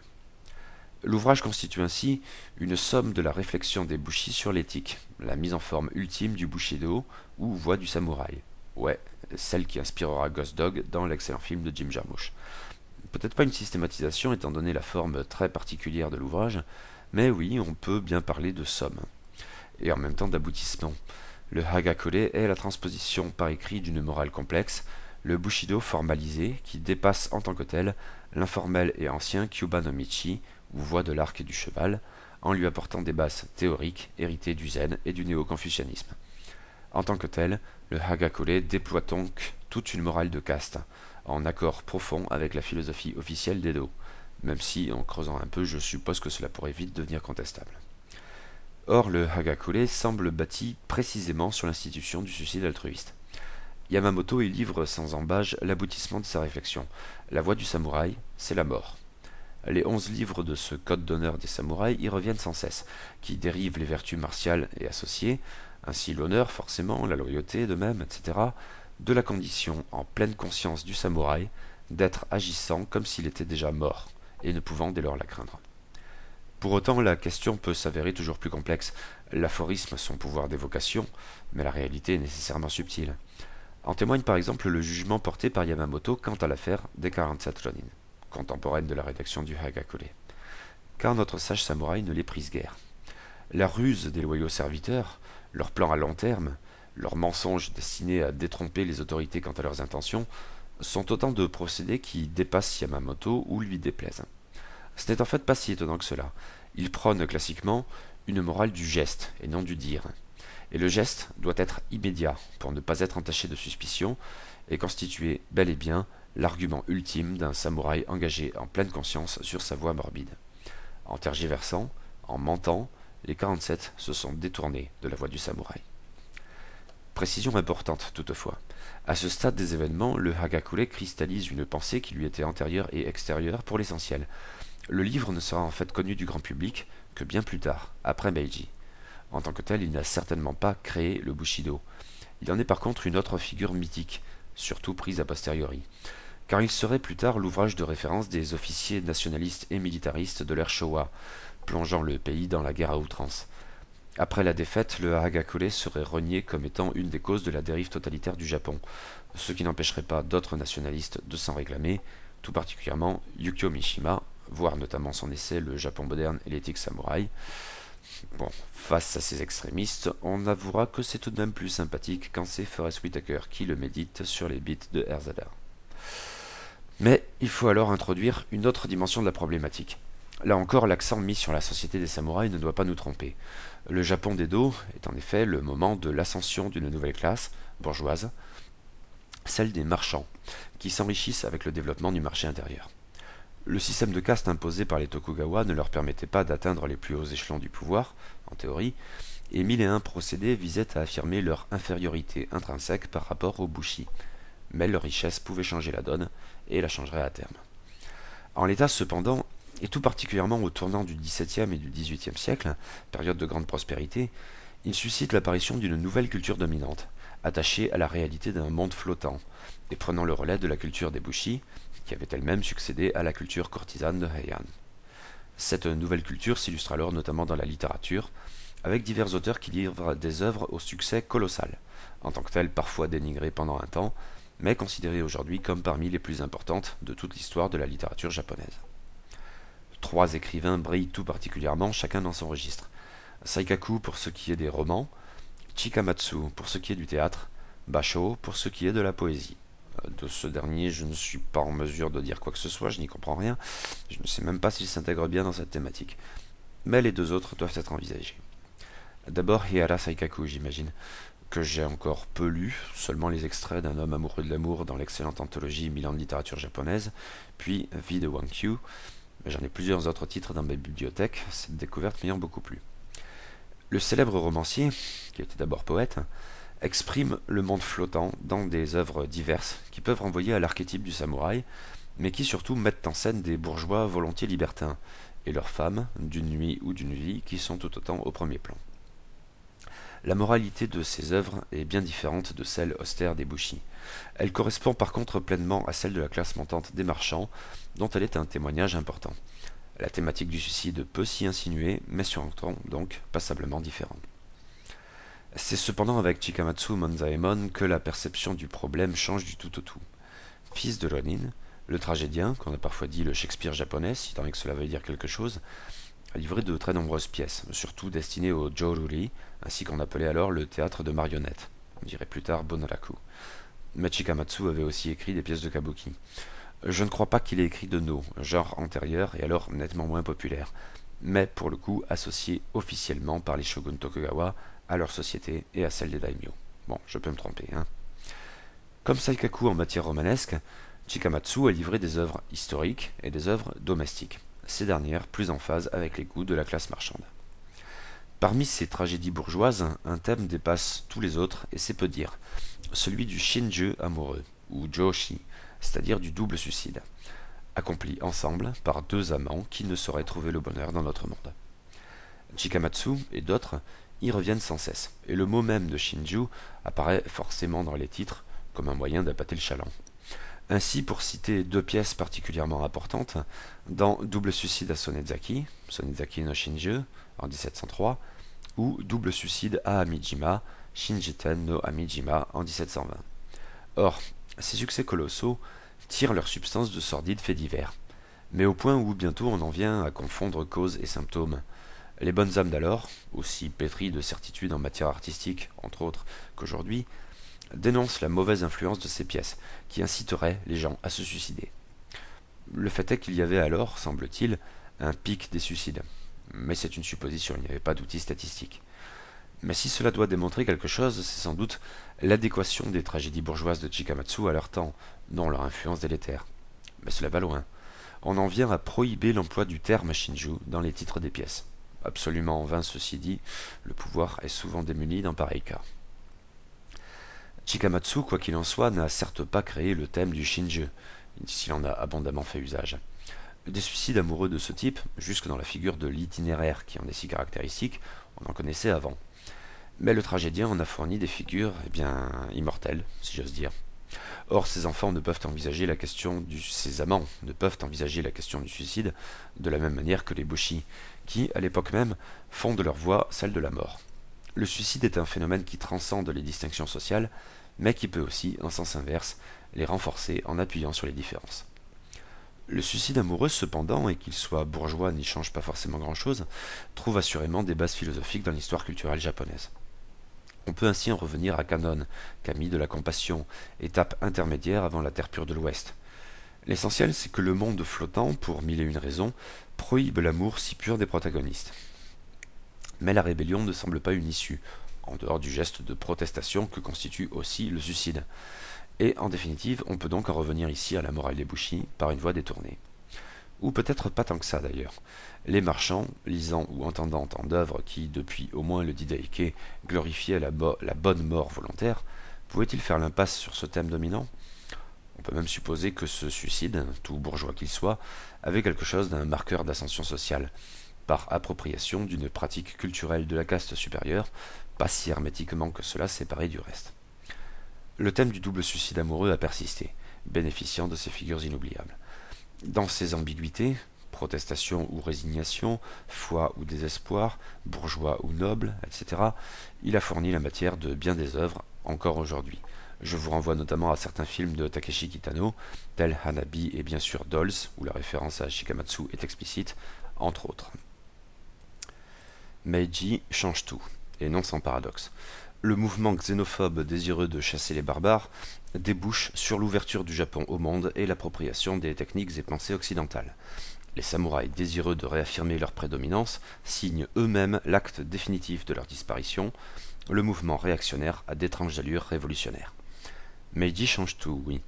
L'ouvrage constitue ainsi une somme de la réflexion des bushi sur l'éthique, la mise en forme ultime du bushido ou voie du samouraï. Ouais, celle qui inspirera Ghost Dog dans l'excellent film de Jim Jarmusch. Peut-être pas une systématisation étant donné la forme très particulière de l'ouvrage, mais oui, on peut bien parler de somme. Et en même temps d'aboutissement. Le Hagakure est la transposition par écrit d'une morale complexe, le bushido formalisé qui dépasse en tant que tel l'informel et ancien Kyuba no Michi, ou voie de l'arc et du cheval, en lui apportant des bases théoriques héritées du zen et du néo-confucianisme. En tant que tel, le Hagakure déploie donc toute une morale de caste, en accord profond avec la philosophie officielle d'Edo, même si, en creusant un peu, je suppose que cela pourrait vite devenir contestable. Or, le Hagakure semble bâti précisément sur l'institution du suicide altruiste. Yamamoto y livre sans embâge l'aboutissement de sa réflexion. La voie du samouraï, c'est la mort. Les 11 livres de ce code d'honneur des samouraïs y reviennent sans cesse, qui dérivent les vertus martiales et associées, ainsi l'honneur forcément, la loyauté de même, etc., de la condition en pleine conscience du samouraï d'être agissant comme s'il était déjà mort, et ne pouvant dès lors la craindre. Pour autant, la question peut s'avérer toujours plus complexe. L'aphorisme a son pouvoir d'évocation, mais la réalité est nécessairement subtile. En témoigne par exemple le jugement porté par Yamamoto quant à l'affaire des 47 Ronin, contemporaine de la rédaction du Hagakure. Car notre sage samouraï ne les prise guère. La ruse des loyaux serviteurs, leur plan à long terme, leurs mensonges destinés à détromper les autorités quant à leurs intentions, sont autant de procédés qui dépassent Yamamoto ou lui déplaisent. Ce n'est en fait pas si étonnant que cela. Il prône classiquement une morale du geste et non du dire. Et le geste doit être immédiat pour ne pas être entaché de suspicion et constituer bel et bien l'argument ultime d'un samouraï engagé en pleine conscience sur sa voie morbide. En tergiversant, en mentant, les 47 se sont détournés de la voie du samouraï. Précision importante toutefois. À ce stade des événements, le Hagakure cristallise une pensée qui lui était antérieure et extérieure pour l'essentiel. Le livre ne sera en fait connu du grand public que bien plus tard, après Meiji. En tant que tel, il n'a certainement pas créé le Bushido. Il en est par contre une autre figure mythique, surtout prise a posteriori, car il serait plus tard l'ouvrage de référence des officiers nationalistes et militaristes de l'ère Showa, plongeant le pays dans la guerre à outrance. Après la défaite, le Hagakure serait renié comme étant une des causes de la dérive totalitaire du Japon, ce qui n'empêcherait pas d'autres nationalistes de s'en réclamer, tout particulièrement Yukio Mishima, voire notamment son essai Le Japon moderne et l'éthique samouraï. Bon, face à ces extrémistes, on avouera que c'est tout de même plus sympathique quand c'est Forest Whitaker qui le médite sur les beats de Erzada. Mais il faut alors introduire une autre dimension de la problématique. Là encore, l'accent mis sur la société des samouraïs ne doit pas nous tromper. Le Japon d'Edo est en effet le moment de l'ascension d'une nouvelle classe, bourgeoise, celle des marchands, qui s'enrichissent avec le développement du marché intérieur. Le système de caste imposé par les Tokugawa ne leur permettait pas d'atteindre les plus hauts échelons du pouvoir, en théorie, et 1001 procédés visaient à affirmer leur infériorité intrinsèque par rapport aux bushi. Mais leur richesse pouvait changer la donne, et la changerait à terme. En l'état cependant, et tout particulièrement au tournant du XVIIe et du XVIIIe siècle, période de grande prospérité, il suscite l'apparition d'une nouvelle culture dominante, attachée à la réalité d'un monde flottant, et prenant le relais de la culture des bushi, qui avait elle-même succédé à la culture courtisane de Heian. Cette nouvelle culture s'illustre alors notamment dans la littérature, avec divers auteurs qui livrent des œuvres au succès colossal, en tant que telles parfois dénigrées pendant un temps, mais considérées aujourd'hui comme parmi les plus importantes de toute l'histoire de la littérature japonaise. 3 écrivains brillent tout particulièrement, chacun dans son registre. Saikaku pour ce qui est des romans, Chikamatsu pour ce qui est du théâtre, Basho pour ce qui est de la poésie. De ce dernier, je ne suis pas en mesure de dire quoi que ce soit, je n'y comprends rien, je ne sais même pas s'il s'intègre bien dans cette thématique. Mais les 2 autres doivent être envisagés. D'abord Hihara Saikaku, j'imagine, que j'ai encore peu lu, seulement les extraits d'un homme amoureux de l'amour dans l'excellente anthologie 1000 ans de littérature japonaise, puis Vie de Wang Qiu, mais j'en ai plusieurs autres titres dans ma bibliothèque, cette découverte m'ayant beaucoup plu. Le célèbre romancier, qui était d'abord poète, exprime le monde flottant dans des œuvres diverses qui peuvent renvoyer à l'archétype du samouraï, mais qui surtout mettent en scène des bourgeois volontiers libertins, et leurs femmes, d'une nuit ou d'une vie, qui sont tout autant au premier plan. La moralité de ces œuvres est bien différente de celle austère des bushi. Elle correspond par contre pleinement à celle de la classe montante des marchands, dont elle est un témoignage important. La thématique du suicide peut s'y insinuer, mais sur un ton donc passablement différent. C'est cependant avec Chikamatsu Manzaemon que la perception du problème change du tout au tout. Fils de Ronin, le tragédien, qu'on a parfois dit le Shakespeare japonais, si tant est que cela veut dire quelque chose, a livré de très nombreuses pièces, surtout destinées au Joruri, ainsi qu'on appelait alors le théâtre de marionnettes, on dirait plus tard Bonraku. Mais Chikamatsu avait aussi écrit des pièces de kabuki. Je ne crois pas qu'il ait écrit de no, genre antérieur et alors nettement moins populaire, mais pour le coup associé officiellement par les shoguns Tokugawa à leur société et à celle des daimyo. Bon, je peux me tromper, hein. Comme Saikaku en matière romanesque, Chikamatsu a livré des œuvres historiques et des œuvres domestiques, ces dernières plus en phase avec les goûts de la classe marchande. Parmi ces tragédies bourgeoises, un thème dépasse tous les autres et c'est peu dire, celui du shinju amoureux, ou joshi, c'est-à-dire du double suicide, accompli ensemble par 2 amants qui ne sauraient trouver le bonheur dans notre monde. Chikamatsu et d'autres y reviennent sans cesse, et le mot même de shinju apparaît forcément dans les titres comme un moyen d'appâter le chaland. Ainsi, pour citer 2 pièces particulièrement importantes, dans Double suicide à Sonezaki, Sonezaki no Shinju, en 1703, ou Double suicide à Amijima, Shinjiten no Amijima, en 1720. Or, ces succès colossaux tirent leur substance de sordides faits divers, mais au point où bientôt on en vient à confondre cause et symptômes. Les bonnes âmes d'alors, aussi pétries de certitudes en matière artistique, entre autres, qu'aujourd'hui, dénoncent la mauvaise influence de ces pièces, qui inciteraient les gens à se suicider. Le fait est qu'il y avait alors, semble-t-il, un pic des suicides. mais c'est une supposition, il n'y avait pas d'outils statistiques. Mais si cela doit démontrer quelque chose, c'est sans doute l'adéquation des tragédies bourgeoises de Chikamatsu à leur temps, non leur influence délétère. Mais cela va loin. On en vient à prohiber l'emploi du terme Shinju dans les titres des pièces. Absolument en vain ceci dit, le pouvoir est souvent démuni dans pareil cas. Chikamatsu, quoi qu'il en soit, n'a certes pas créé le thème du Shinju, s'il en a abondamment fait usage. Des suicides amoureux de ce type, jusque dans la figure de l'itinéraire qui en est si caractéristique, on en connaissait avant. Mais le tragédien en a fourni des figures, immortelles, si j'ose dire. Or, ces amants ne peuvent envisager la question du suicide de la même manière que les bushi, qui, à l'époque même, font de leur voix celle de la mort. Le suicide est un phénomène qui transcende les distinctions sociales, mais qui peut aussi, en sens inverse, les renforcer en appuyant sur les différences. Le suicide amoureux, cependant, et qu'il soit bourgeois n'y change pas forcément grand-chose, trouve assurément des bases philosophiques dans l'histoire culturelle japonaise. On peut ainsi en revenir à Kanon, Camille de la Compassion, étape intermédiaire avant la Terre pure de l'Ouest. L'essentiel, c'est que le monde flottant, pour mille et une raisons, prohibe l'amour si pur des protagonistes. Mais la rébellion ne semble pas une issue, en dehors du geste de protestation que constitue aussi le suicide. Et en définitive, on peut donc en revenir ici à la morale des bushi par une voie détournée. Ou peut-être pas tant que ça d'ailleurs. Les marchands, lisant ou entendant tant d'œuvres qui, depuis au moins le Didaike, glorifiaient la bonne mort volontaire, pouvaient-ils faire l'impasse sur ce thème dominant? On peut même supposer que ce suicide, tout bourgeois qu'il soit, avait quelque chose d'un marqueur d'ascension sociale, par appropriation d'une pratique culturelle de la caste supérieure, pas si hermétiquement que cela séparée du reste. Le thème du double suicide amoureux a persisté, bénéficiant de ces figures inoubliables. Dans ses ambiguïtés, protestation ou résignation, foi ou désespoir, bourgeois ou noble, etc., il a fourni la matière de bien des œuvres, encore aujourd'hui. Je vous renvoie notamment à certains films de Takeshi Kitano, tels Hanabi et bien sûr Dolls, où la référence à Shikamatsu est explicite, entre autres. Meiji change tout, et non sans paradoxe. Le mouvement xénophobe désireux de chasser les barbares débouche sur l'ouverture du Japon au monde et l'appropriation des techniques et pensées occidentales. Les samouraïs désireux de réaffirmer leur prédominance signent eux-mêmes l'acte définitif de leur disparition. Le mouvement réactionnaire a d'étranges allures révolutionnaires. Meiji change tout, oui.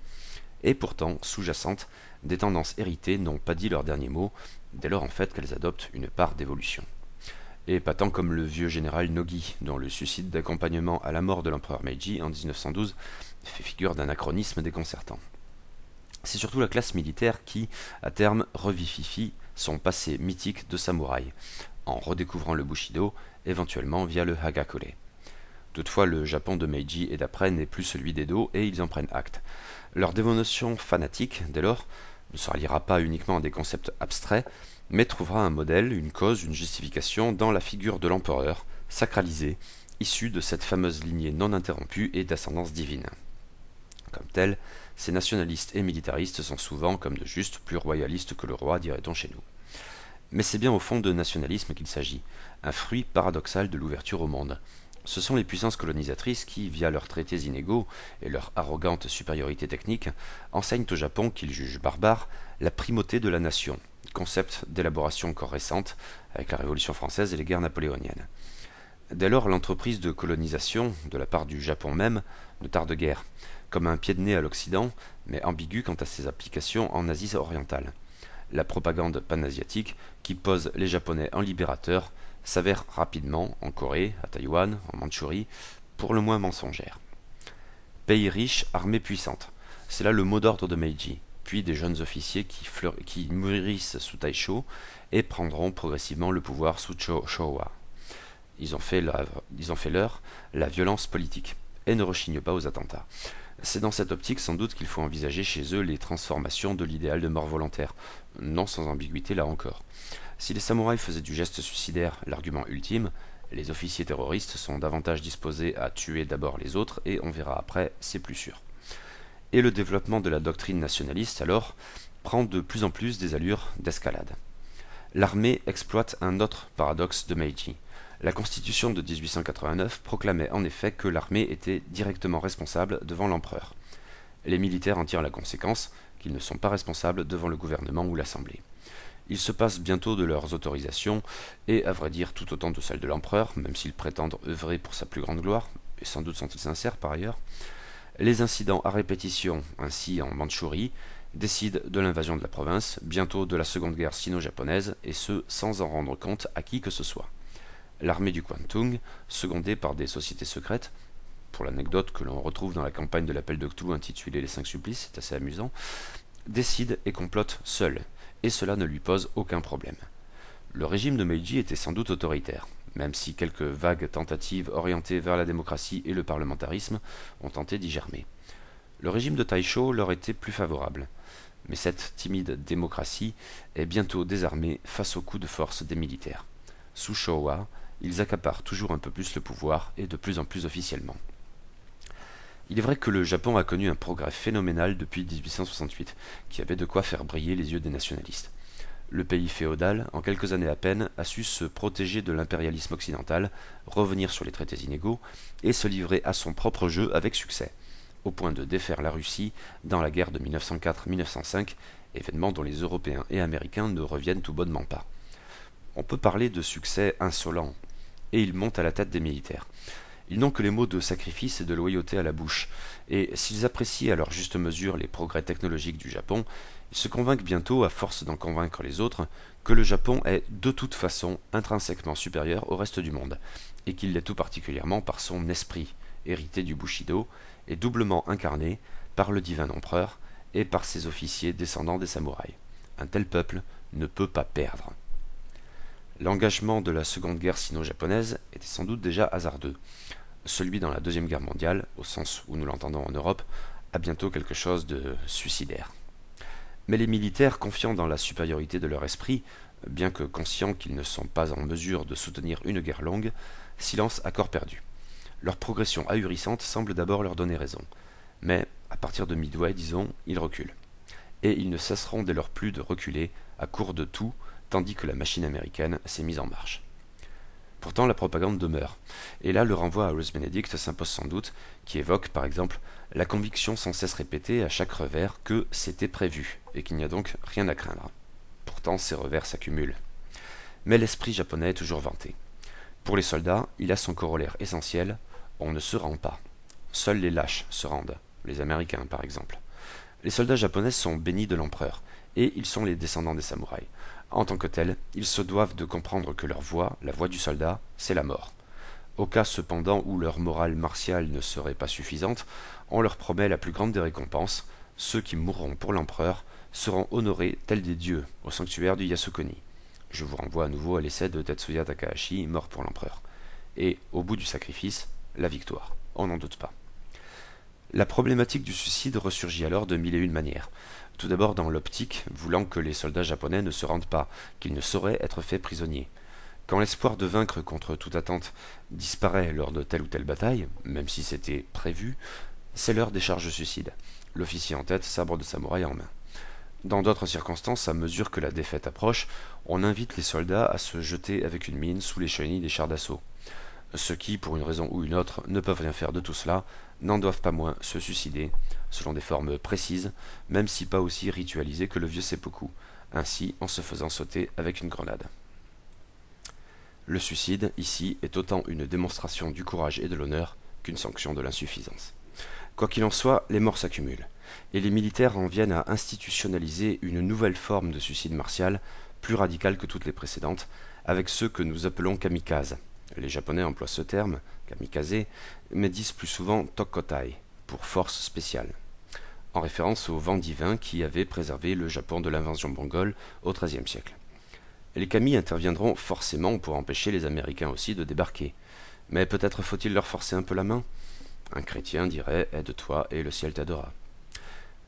Et pourtant, sous-jacentes, des tendances héritées n'ont pas dit leur dernier mot, dès lors en fait qu'elles adoptent une part d'évolution. Et pas tant comme le vieux général Nogi, dont le suicide d'accompagnement à la mort de l'empereur Meiji en 1912 fait figure d'anachronisme déconcertant. C'est surtout la classe militaire qui, à terme, revivifie son passé mythique de samouraï, en redécouvrant le Bushido, éventuellement via le Hagakure. Toutefois, le Japon de Meiji et d'après n'est plus celui d'Edo et ils en prennent acte. Leur dévotion fanatique, dès lors, ne se ralliera pas uniquement à des concepts abstraits, mais trouvera un modèle, une cause, une justification dans la figure de l'empereur, sacralisé, issu de cette fameuse lignée non interrompue et d'ascendance divine. Comme tel, ces nationalistes et militaristes sont souvent, comme de juste, plus royalistes que le roi, dirait-on chez nous. Mais c'est bien au fond de nationalisme qu'il s'agit, un fruit paradoxal de l'ouverture au monde. Ce sont les puissances colonisatrices qui, via leurs traités inégaux et leur arrogante supériorité technique, enseignent au Japon, qu'ils jugent barbare, la primauté de la nation, concept d'élaboration encore récente, avec la Révolution française et les guerres napoléoniennes. Dès lors, l'entreprise de colonisation, de la part du Japon même, ne tarde guère, comme un pied de nez à l'Occident, mais ambigu quant à ses applications en Asie orientale. La propagande panasiatique, qui pose les Japonais en libérateurs, s'avère rapidement, en Corée, à Taïwan, en Mandchourie, pour le moins mensongère. Pays riche, armée puissante. C'est là le mot d'ordre de Meiji, puis des jeunes officiers qui mûrissent sous Taisho et prendront progressivement le pouvoir sous Showa. Ils ont fait leur la violence politique, et ne rechignent pas aux attentats. C'est dans cette optique sans doute qu'il faut envisager chez eux les transformations de l'idéal de mort volontaire, non sans ambiguïté là encore. Si les samouraïs faisaient du geste suicidaire l'argument ultime, les officiers terroristes sont davantage disposés à tuer d'abord les autres, et on verra après, c'est plus sûr. Et le développement de la doctrine nationaliste, alors, prend de plus en plus des allures d'escalade. L'armée exploite un autre paradoxe de Meiji. La Constitution de 1889 proclamait en effet que l'armée était directement responsable devant l'empereur. Les militaires en tirent la conséquence qu'ils ne sont pas responsables devant le gouvernement ou l'Assemblée. Ils se passent bientôt de leurs autorisations, et à vrai dire tout autant de celles de l'empereur, même s'ils prétendent œuvrer pour sa plus grande gloire, et sans doute sont-ils sincères par ailleurs. Les incidents à répétition, ainsi en Mandchourie, décident de l'invasion de la province, bientôt de la seconde guerre sino-japonaise, et ce sans en rendre compte à qui que ce soit. L'armée du Kwantung, secondée par des sociétés secrètes, pour l'anecdote que l'on retrouve dans la campagne de l'appel de Cthulhu intitulée Les 5 supplices, c'est assez amusant, décide et complote seule, et cela ne lui pose aucun problème. Le régime de Meiji était sans doute autoritaire, même si quelques vagues tentatives orientées vers la démocratie et le parlementarisme ont tenté d'y germer. Le régime de Taisho leur était plus favorable, mais cette timide démocratie est bientôt désarmée face aux coups de force des militaires. Sous Showa, ils accaparent toujours un peu plus le pouvoir et de plus en plus officiellement. Il est vrai que le Japon a connu un progrès phénoménal depuis 1868, qui avait de quoi faire briller les yeux des nationalistes. Le pays féodal, en quelques années à peine, a su se protéger de l'impérialisme occidental, revenir sur les traités inégaux et se livrer à son propre jeu avec succès, au point de défaire la Russie dans la guerre de 1904-1905, événement dont les Européens et Américains ne reviennent tout bonnement pas. On peut parler de succès insolent, et ils montent à la tête des militaires. Ils n'ont que les mots de sacrifice et de loyauté à la bouche, et s'ils apprécient à leur juste mesure les progrès technologiques du Japon, ils se convainquent bientôt, à force d'en convaincre les autres, que le Japon est de toute façon intrinsèquement supérieur au reste du monde, et qu'il l'est tout particulièrement par son esprit, hérité du Bushido, et doublement incarné par le divin empereur et par ses officiers descendants des samouraïs. Un tel peuple ne peut pas perdre. L'engagement de la seconde guerre sino-japonaise était sans doute déjà hasardeux. Celui dans la Deuxième Guerre mondiale, au sens où nous l'entendons en Europe, a bientôt quelque chose de suicidaire. Mais les militaires, confiants dans la supériorité de leur esprit, bien que conscients qu'ils ne sont pas en mesure de soutenir une guerre longue, s'y lancent à corps perdu. Leur progression ahurissante semble d'abord leur donner raison. Mais, à partir de Midway, disons, ils reculent. Et ils ne cesseront dès lors plus de reculer, à court de tout, tandis que la machine américaine s'est mise en marche. Pourtant, la propagande demeure, et là le renvoi à Ruth Benedict s'impose sans doute, qui évoque, par exemple, la conviction sans cesse répétée à chaque revers que c'était prévu, et qu'il n'y a donc rien à craindre. Pourtant, ces revers s'accumulent. Mais l'esprit japonais est toujours vanté. Pour les soldats, il a son corollaire essentiel, on ne se rend pas. Seuls les lâches se rendent, les Américains par exemple. Les soldats japonais sont bénis de l'empereur, et ils sont les descendants des samouraïs. En tant que tels, ils se doivent de comprendre que leur voie, la voie du soldat, c'est la mort. Au cas cependant où leur morale martiale ne serait pas suffisante, on leur promet la plus grande des récompenses, ceux qui mourront pour l'empereur seront honorés tels des dieux au sanctuaire du Yasukuni. Je vous renvoie à nouveau à l'essai de Tetsuya Takahashi, mort pour l'empereur. Et, au bout du sacrifice, la victoire, on n'en doute pas. La problématique du suicide ressurgit alors de mille et une manières. Tout d'abord dans l'optique, voulant que les soldats japonais ne se rendent pas, qu'ils ne sauraient être faits prisonniers. Quand l'espoir de vaincre contre toute attente disparaît lors de telle ou telle bataille, même si c'était prévu, c'est l'heure des charges suicides. L'officier en tête, sabre de samouraï en main. Dans d'autres circonstances, à mesure que la défaite approche, on invite les soldats à se jeter avec une mine sous les chenilles des chars d'assaut. Ceux qui, pour une raison ou une autre, ne peuvent rien faire de tout cela, n'en doivent pas moins se suicider, selon des formes précises, même si pas aussi ritualisées que le vieux seppuku, ainsi en se faisant sauter avec une grenade. Le suicide, ici, est autant une démonstration du courage et de l'honneur qu'une sanction de l'insuffisance. Quoi qu'il en soit, les morts s'accumulent, et les militaires en viennent à institutionnaliser une nouvelle forme de suicide martial, plus radicale que toutes les précédentes, avec ceux que nous appelons kamikazes. Les Japonais emploient ce terme, kamikaze, mais disent plus souvent tokkotai, pour force spéciale, en référence au vent divin qui avait préservé le Japon de l'invasion mongole au XIIIe siècle. Les kamis interviendront forcément pour empêcher les Américains aussi de débarquer, mais peut-être faut-il leur forcer un peu la main. Un chrétien dirait « aide-toi et le ciel t'aidera ».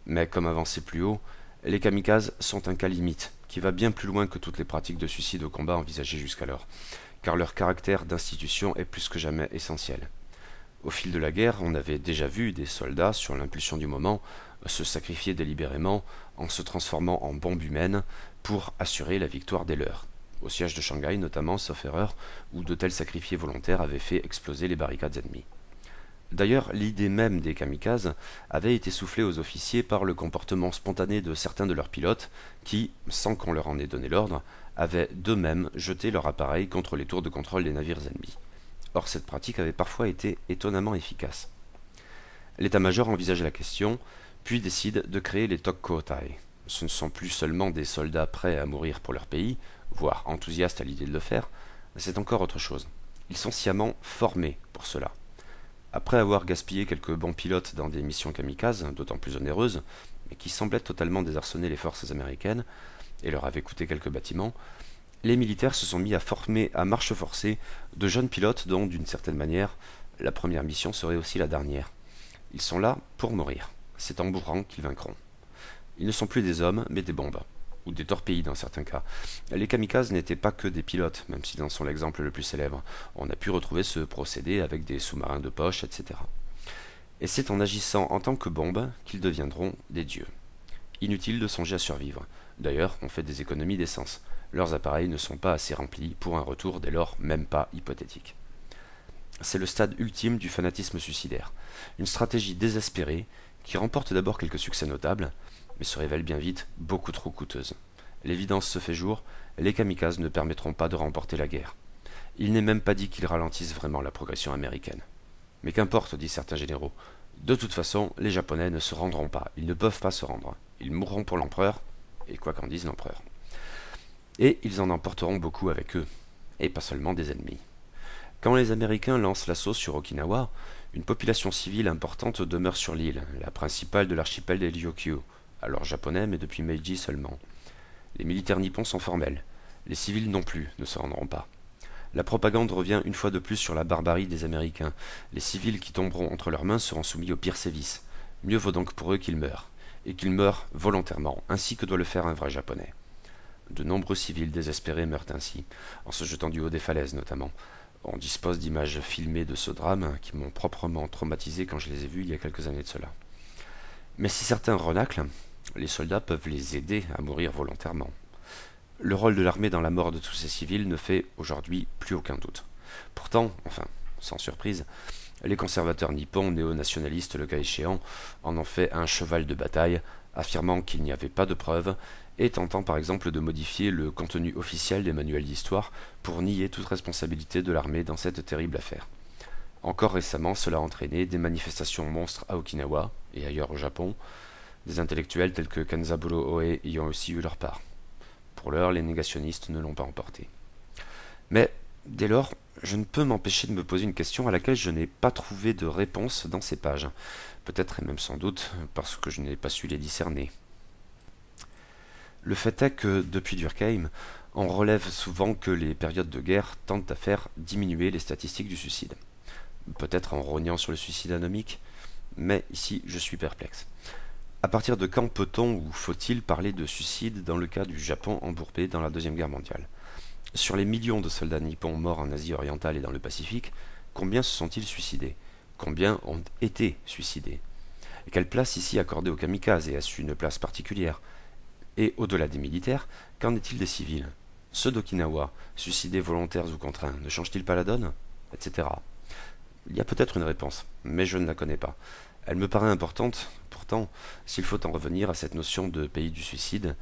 Mais comme avancé plus haut, les kamikazes sont un cas limite, qui va bien plus loin que toutes les pratiques de suicide au combat envisagées jusqu'alors, car leur caractère d'institution est plus que jamais essentiel. Au fil de la guerre, on avait déjà vu des soldats, sur l'impulsion du moment, se sacrifier délibérément en se transformant en bombes humaines pour assurer la victoire des leurs. Au siège de Shanghai notamment, sauf erreur, où de tels sacrifiés volontaires avaient fait exploser les barricades ennemies. D'ailleurs, l'idée même des kamikazes avait été soufflée aux officiers par le comportement spontané de certains de leurs pilotes qui, sans qu'on leur en ait donné l'ordre, avaient d'eux-mêmes jeté leur appareil contre les tours de contrôle des navires ennemis. Or, cette pratique avait parfois été étonnamment efficace. L'état-major envisage la question, puis décide de créer les Tokkōtai. Ce ne sont plus seulement des soldats prêts à mourir pour leur pays, voire enthousiastes à l'idée de le faire, c'est encore autre chose. Ils sont sciemment formés pour cela. Après avoir gaspillé quelques bons pilotes dans des missions kamikazes, d'autant plus onéreuses, mais qui semblaient totalement désarçonner les forces américaines, et leur avaient coûté quelques bâtiments, les militaires se sont mis à former à marche forcée de jeunes pilotes dont, d'une certaine manière, la première mission serait aussi la dernière. Ils sont là pour mourir. C'est en mourant qu'ils vaincront. Ils ne sont plus des hommes, mais des bombes, ou des torpilles dans certains cas. Les kamikazes n'étaient pas que des pilotes, même s'ils en sont l'exemple le plus célèbre. On a pu retrouver ce procédé avec des sous-marins de poche, etc. Et c'est en agissant en tant que bombes qu'ils deviendront des dieux. Inutile de songer à survivre. D'ailleurs, on fait des économies d'essence. Leurs appareils ne sont pas assez remplis pour un retour dès lors même pas hypothétique. C'est le stade ultime du fanatisme suicidaire. Une stratégie désespérée qui remporte d'abord quelques succès notables, mais se révèle bien vite beaucoup trop coûteuse. L'évidence se fait jour, les kamikazes ne permettront pas de remporter la guerre. Il n'est même pas dit qu'ils ralentissent vraiment la progression américaine. Mais qu'importe, disent certains généraux. De toute façon, les Japonais ne se rendront pas, ils ne peuvent pas se rendre. Ils mourront pour l'empereur, et quoi qu'en dise l'empereur. Et ils en emporteront beaucoup avec eux, et pas seulement des ennemis. Quand les Américains lancent l'assaut sur Okinawa, une population civile importante demeure sur l'île, la principale de l'archipel des Ryukyu, alors japonais mais depuis Meiji seulement. Les militaires nippons sont formels, les civils non plus ne se rendront pas. La propagande revient une fois de plus sur la barbarie des Américains. Les civils qui tomberont entre leurs mains seront soumis aux pires sévices. Mieux vaut donc pour eux qu'ils meurent, et qu'ils meurent volontairement, ainsi que doit le faire un vrai japonais. De nombreux civils désespérés meurent ainsi, en se jetant du haut des falaises notamment. On dispose d'images filmées de ce drame qui m'ont proprement traumatisé quand je les ai vus il y a quelques années de cela. Mais si certains renaclent, les soldats peuvent les aider à mourir volontairement. Le rôle de l'armée dans la mort de tous ces civils ne fait aujourd'hui plus aucun doute. Pourtant, enfin, sans surprise, les conservateurs nippons, néo-nationalistes le cas échéant, en ont fait un cheval de bataille, affirmant qu'il n'y avait pas de preuves, et tentant par exemple de modifier le contenu officiel des manuels d'histoire pour nier toute responsabilité de l'armée dans cette terrible affaire. Encore récemment, cela a entraîné des manifestations monstres à Okinawa et ailleurs au Japon, des intellectuels tels que Kenzaburo Oe ayant aussi eu leur part. Pour l'heure, les négationnistes ne l'ont pas emporté. Mais, dès lors, je ne peux m'empêcher de me poser une question à laquelle je n'ai pas trouvé de réponse dans ces pages. Peut-être et même sans doute parce que je n'ai pas su les discerner. Le fait est que, depuis Durkheim, on relève souvent que les périodes de guerre tendent à faire diminuer les statistiques du suicide. Peut-être en rognant sur le suicide anomique, mais ici je suis perplexe. À partir de quand peut-on ou faut-il parler de suicide dans le cas du Japon embourbé dans la Deuxième Guerre mondiale? Sur les millions de soldats nippons morts en Asie orientale et dans le Pacifique, combien se sont-ils suicidés? Combien ont été suicidés? Et quelle place ici accordée aux kamikazes? Et est-ce une place particulière? Et au-delà des militaires, qu'en est-il des civils? Ceux d'Okinawa, suicidés volontaires ou contraints, ne changent-ils pas la donne? Etc. Il y a peut-être une réponse, mais je ne la connais pas. Elle me paraît importante, pourtant, s'il faut en revenir à cette notion de pays du suicide,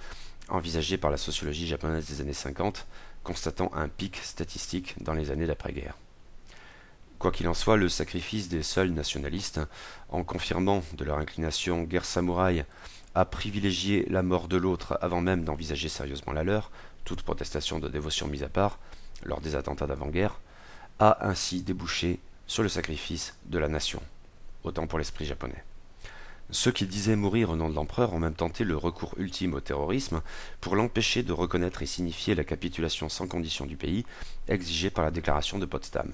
envisagée par la sociologie japonaise des années 50, constatant un pic statistique dans les années d'après-guerre. Quoi qu'il en soit, le sacrifice des seuls nationalistes, en confirmant de leur inclination guerre samouraï à privilégier la mort de l'autre avant même d'envisager sérieusement la leur, toute protestation de dévotion mise à part, lors des attentats d'avant-guerre, a ainsi débouché sur le sacrifice de la nation, autant pour l'esprit japonais. Ceux qui disaient mourir au nom de l'empereur ont même tenté le recours ultime au terrorisme pour l'empêcher de reconnaître et signifier la capitulation sans condition du pays exigée par la déclaration de Potsdam,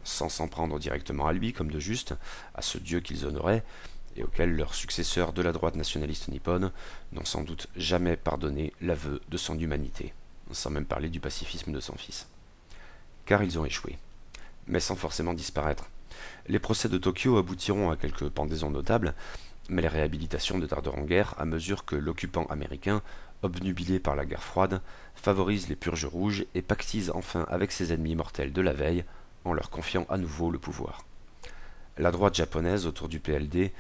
sans s'en prendre directement à lui comme de juste, à ce dieu qu'ils honoraient, et auquel leurs successeurs de la droite nationaliste nippone n'ont sans doute jamais pardonné l'aveu de son humanité, sans même parler du pacifisme de son fils. Car ils ont échoué, mais sans forcément disparaître. Les procès de Tokyo aboutiront à quelques pendaisons notables, mais les réhabilitations ne tarderont guère à mesure que l'occupant américain, obnubilé par la guerre froide, favorise les purges rouges et pactise enfin avec ses ennemis mortels de la veille en leur confiant à nouveau le pouvoir. La droite japonaise autour du PLD,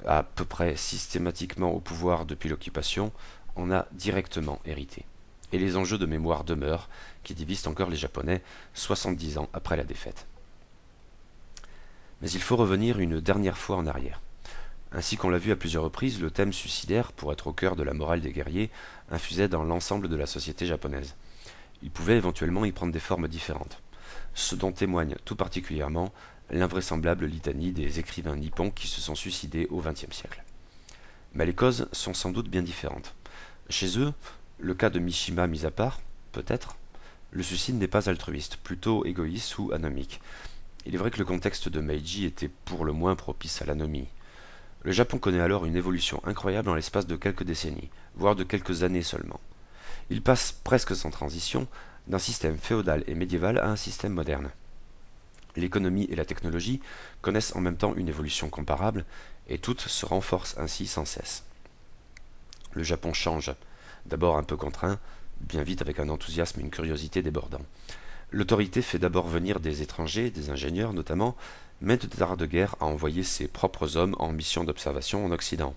à peu près systématiquement au pouvoir depuis l'occupation, en a directement hérité. Et les enjeux de mémoire demeurent, qui divisent encore les Japonais 70 ans après la défaite. Mais il faut revenir une dernière fois en arrière. Ainsi qu'on l'a vu à plusieurs reprises, le thème suicidaire, pour être au cœur de la morale des guerriers, infusait dans l'ensemble de la société japonaise. Il pouvait éventuellement y prendre des formes différentes, ce dont témoigne tout particulièrement l'invraisemblable litanie des écrivains nippons qui se sont suicidés au XXe siècle. Mais les causes sont sans doute bien différentes. Chez eux, le cas de Mishima mis à part, peut-être, le suicide n'est pas altruiste, plutôt égoïste ou anomique. Il est vrai que le contexte de Meiji était pour le moins propice à l'anomie. Le Japon connaît alors une évolution incroyable en l'espace de quelques décennies, voire de quelques années seulement. Il passe presque sans transition d'un système féodal et médiéval à un système moderne. L'économie et la technologie connaissent en même temps une évolution comparable, et toutes se renforcent ainsi sans cesse. Le Japon change, d'abord un peu contraint, bien vite avec un enthousiasme et une curiosité débordants. L'autorité fait d'abord venir des étrangers, des ingénieurs notamment, mais ne tarde guère à envoyer ses propres hommes en mission d'observation en Occident.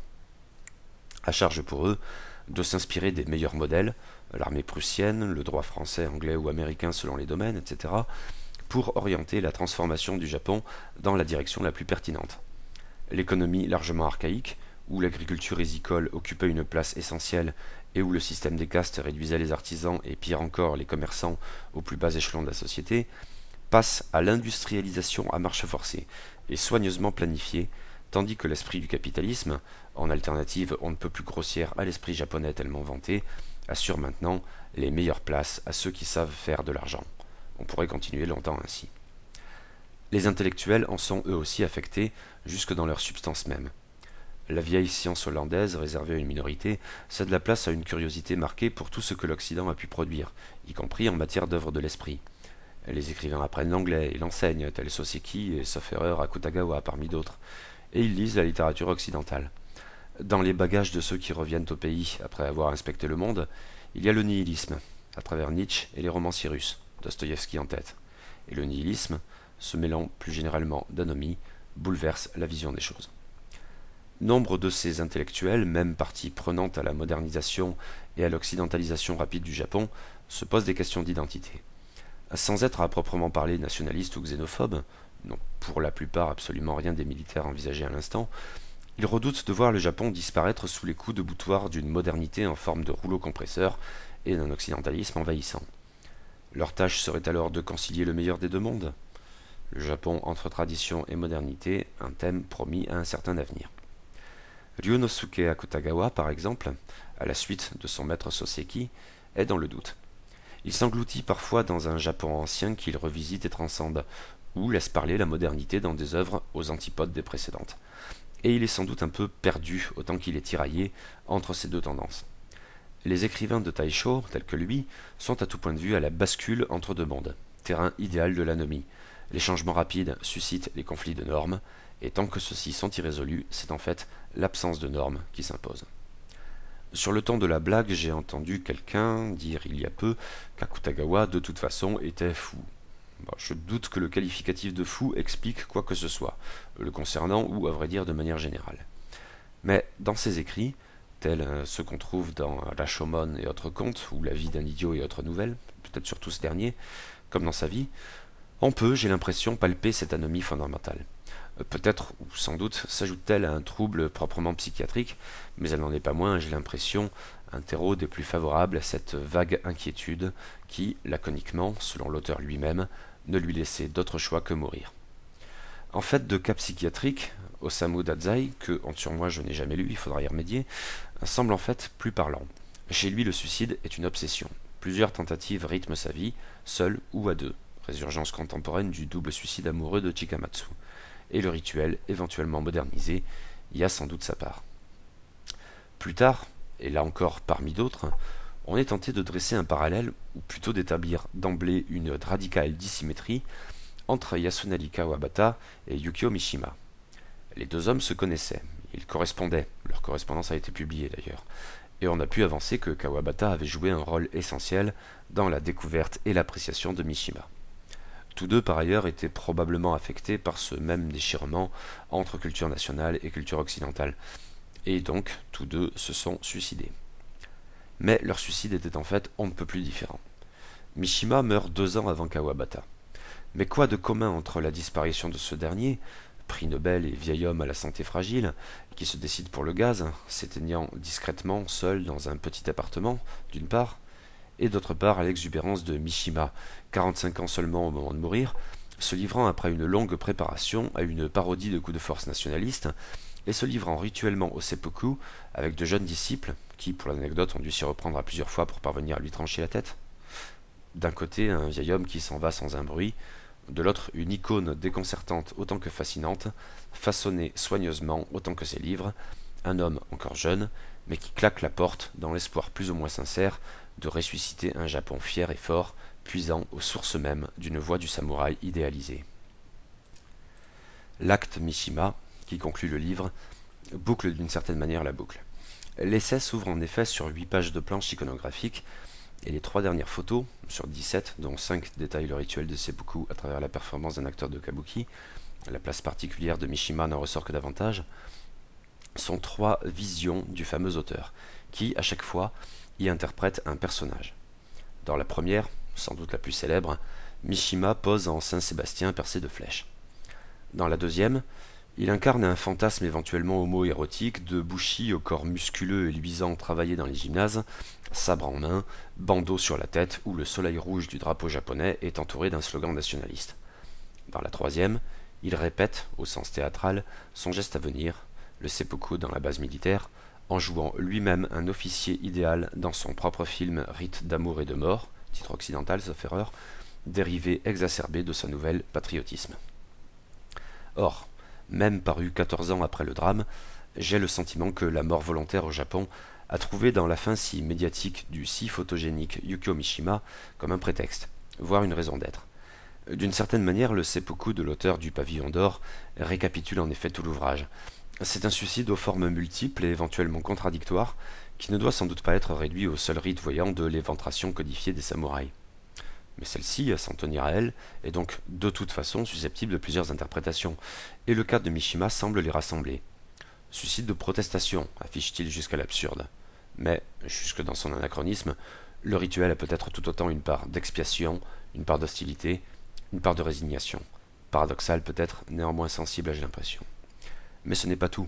À charge pour eux de s'inspirer des meilleurs modèles, l'armée prussienne, le droit français, anglais ou américain selon les domaines, etc., pour orienter la transformation du Japon dans la direction la plus pertinente. L'économie largement archaïque, où l'agriculture risicole occupait une place essentielle et où le système des castes réduisait les artisans et pire encore les commerçants aux plus bas échelons de la société, passe à l'industrialisation à marche forcée et soigneusement planifiée, tandis que l'esprit du capitalisme, en alternative on ne peut plus grossière à l'esprit japonais tellement vanté, assure maintenant les meilleures places à ceux qui savent faire de l'argent. On pourrait continuer longtemps ainsi. Les intellectuels en sont eux aussi affectés jusque dans leur substance même. La vieille science hollandaise, réservée à une minorité, cède la place à une curiosité marquée pour tout ce que l'Occident a pu produire, y compris en matière d'œuvres de l'esprit. Les écrivains apprennent l'anglais et l'enseignent, tels Soseki et, sauf erreur, Akutagawa parmi d'autres, et ils lisent la littérature occidentale. Dans les bagages de ceux qui reviennent au pays après avoir inspecté le monde, il y a le nihilisme, à travers Nietzsche et les romanciers russes, Dostoïevski en tête. Et le nihilisme, se mêlant plus généralement d'anomie, bouleverse la vision des choses. Nombre de ces intellectuels, même partie prenante à la modernisation et à l'occidentalisation rapide du Japon, se posent des questions d'identité. Sans être à proprement parler nationalistes ou xénophobes, non pour la plupart absolument rien des militaires envisagés à l'instant, ils redoutent de voir le Japon disparaître sous les coups de boutoir d'une modernité en forme de rouleau compresseur et d'un occidentalisme envahissant. Leur tâche serait alors de concilier le meilleur des deux mondes. Le Japon entre tradition et modernité, un thème promis à un certain avenir. Ryunosuke Akutagawa, par exemple, à la suite de son maître Soseki, est dans le doute. Il s'engloutit parfois dans un Japon ancien qu'il revisite et transcende, ou laisse parler la modernité dans des œuvres aux antipodes des précédentes. Et il est sans doute un peu perdu, autant qu'il est tiraillé, entre ces deux tendances. Les écrivains de Taisho, tels que lui, sont à tout point de vue à la bascule entre deux mondes, terrain idéal de l'anomie. Les changements rapides suscitent les conflits de normes, et tant que ceux-ci sont irrésolus, c'est en fait l'absence de normes qui s'impose. Sur le ton de la blague, j'ai entendu quelqu'un dire il y a peu qu'Akutagawa, de toute façon, était fou. Je doute que le qualificatif de fou explique quoi que ce soit, le concernant ou, à vrai dire, de manière générale. Mais dans ses écrits, tels ceux qu'on trouve dans Rashomon et autres contes, ou La vie d'un idiot et autres nouvelles, peut-être surtout ce dernier, comme dans sa vie, on peut, j'ai l'impression, palper cette anomie fondamentale. Peut-être, ou sans doute, s'ajoute-t-elle à un trouble proprement psychiatrique, mais elle n'en est pas moins, j'ai l'impression, un terreau des plus favorables à cette vague inquiétude qui, laconiquement, selon l'auteur lui-même, ne lui laissait d'autre choix que mourir. En fait de cas psychiatrique, Osamu Dazai, que, honte sur moi, je n'ai jamais lu, il faudra y remédier, semble en fait plus parlant. Chez lui, le suicide est une obsession. Plusieurs tentatives rythment sa vie, seul ou à deux, résurgence contemporaine du double suicide amoureux de Chikamatsu. Et le rituel, éventuellement modernisé, y a sans doute sa part. Plus tard, et là encore parmi d'autres, on est tenté de dresser un parallèle, ou plutôt d'établir d'emblée une radicale dissymétrie, entre Yasunari Kawabata et Yukio Mishima. Les deux hommes se connaissaient, ils correspondaient, leur correspondance a été publiée d'ailleurs, et on a pu avancer que Kawabata avait joué un rôle essentiel dans la découverte et l'appréciation de Mishima. Tous deux, par ailleurs, étaient probablement affectés par ce même déchirement entre culture nationale et culture occidentale. Et donc, tous deux se sont suicidés. Mais leur suicide était en fait on ne peut plus différent. Mishima meurt 2 ans avant Kawabata. Mais quoi de commun entre la disparition de ce dernier, prix Nobel et vieil homme à la santé fragile, qui se décide pour le gaz, s'éteignant discrètement seul dans un petit appartement, d'une part, et d'autre part à l'exubérance de Mishima, 45 ans seulement au moment de mourir, se livrant après une longue préparation à une parodie de coups de force nationaliste, et se livrant rituellement au seppuku avec de jeunes disciples, qui, pour l'anecdote, ont dû s'y reprendre à plusieurs fois pour parvenir à lui trancher la tête. D'un côté, un vieil homme qui s'en va sans un bruit, de l'autre, une icône déconcertante autant que fascinante, façonnée soigneusement autant que ses livres, un homme encore jeune, mais qui claque la porte dans l'espoir plus ou moins sincère de ressusciter un Japon fier et fort, puisant aux sources mêmes d'une voix du samouraï idéalisé. L'acte Mishima, qui conclut le livre, boucle d'une certaine manière la boucle. L'essai s'ouvre en effet sur 8 pages de planches iconographiques, et les 3 dernières photos, sur 17, dont 5 détaillent le rituel de seppuku à travers la performance d'un acteur de kabuki, la place particulière de Mishima n'en ressort que davantage, sont 3 visions du fameux auteur, qui, à chaque fois, y interprète un personnage. Dans la première, sans doute la plus célèbre, Mishima pose en Saint Sébastien percé de flèches. Dans la deuxième, il incarne un fantasme éventuellement homo-érotique de Bushi au corps musculeux et luisant travaillé dans les gymnases, sabre en main, bandeau sur la tête où le soleil rouge du drapeau japonais est entouré d'un slogan nationaliste. Dans la troisième, il répète, au sens théâtral, son geste à venir, le seppuku dans la base militaire, en jouant lui-même un officier idéal dans son propre film Rite d'amour et de mort, titre occidental sauf erreur, dérivé exacerbé de sa nouvelle patriotisme. Or, même paru 14 ans après le drame, j'ai le sentiment que la mort volontaire au Japon a trouvé dans la fin si médiatique du si photogénique Yukio Mishima comme un prétexte, voire une raison d'être. D'une certaine manière, le seppuku de l'auteur du Pavillon d'Or récapitule en effet tout l'ouvrage. C'est un suicide aux formes multiples et éventuellement contradictoires, qui ne doit sans doute pas être réduit au seul rite voyant de l'éventration codifiée des samouraïs. Mais celle-ci, à s'en tenir à elle, est donc de toute façon susceptible de plusieurs interprétations, et le cas de Mishima semble les rassembler. Suicide de protestation, affiche-t-il jusqu'à l'absurde. Mais, jusque dans son anachronisme, le rituel a peut-être tout autant une part d'expiation, une part d'hostilité, une part de résignation. Paradoxal peut-être, néanmoins sensible, j'ai l'impression. Mais ce n'est pas tout.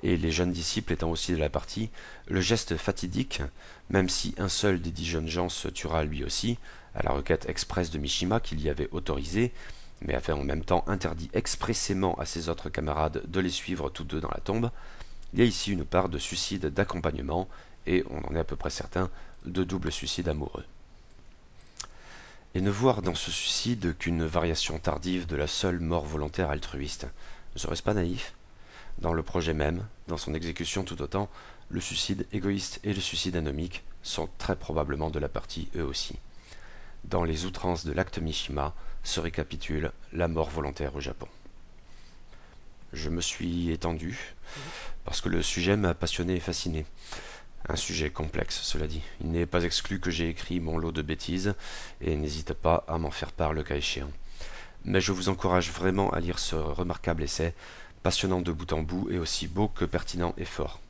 Et les jeunes disciples étant aussi de la partie, le geste fatidique, même si un seul des 10 jeunes gens se tuera lui aussi, à la requête expresse de Mishima qui l'y avait autorisé, mais avait en même temps interdit expressément à ses autres camarades de les suivre tous deux dans la tombe, il y a ici une part de suicide d'accompagnement, et, on en est à peu près certain, de double suicide amoureux. Et ne voir dans ce suicide qu'une variation tardive de la seule mort volontaire altruiste, ne serait-ce pas naïf ? Dans le projet même, dans son exécution tout autant, le suicide égoïste et le suicide anomique sont très probablement de la partie eux aussi. Dans les outrances de l'acte Mishima se récapitule la mort volontaire au Japon. Je me suis étendu, parce que le sujet m'a passionné et fasciné. Un sujet complexe, cela dit. Il n'est pas exclu que j'ai écrit mon lot de bêtises, et n'hésite pas à m'en faire part le cas échéant. Mais je vous encourage vraiment à lire ce remarquable essai, passionnant de bout en bout et aussi beau que pertinent et fort.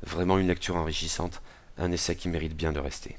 Vraiment une lecture enrichissante, un essai qui mérite bien de rester.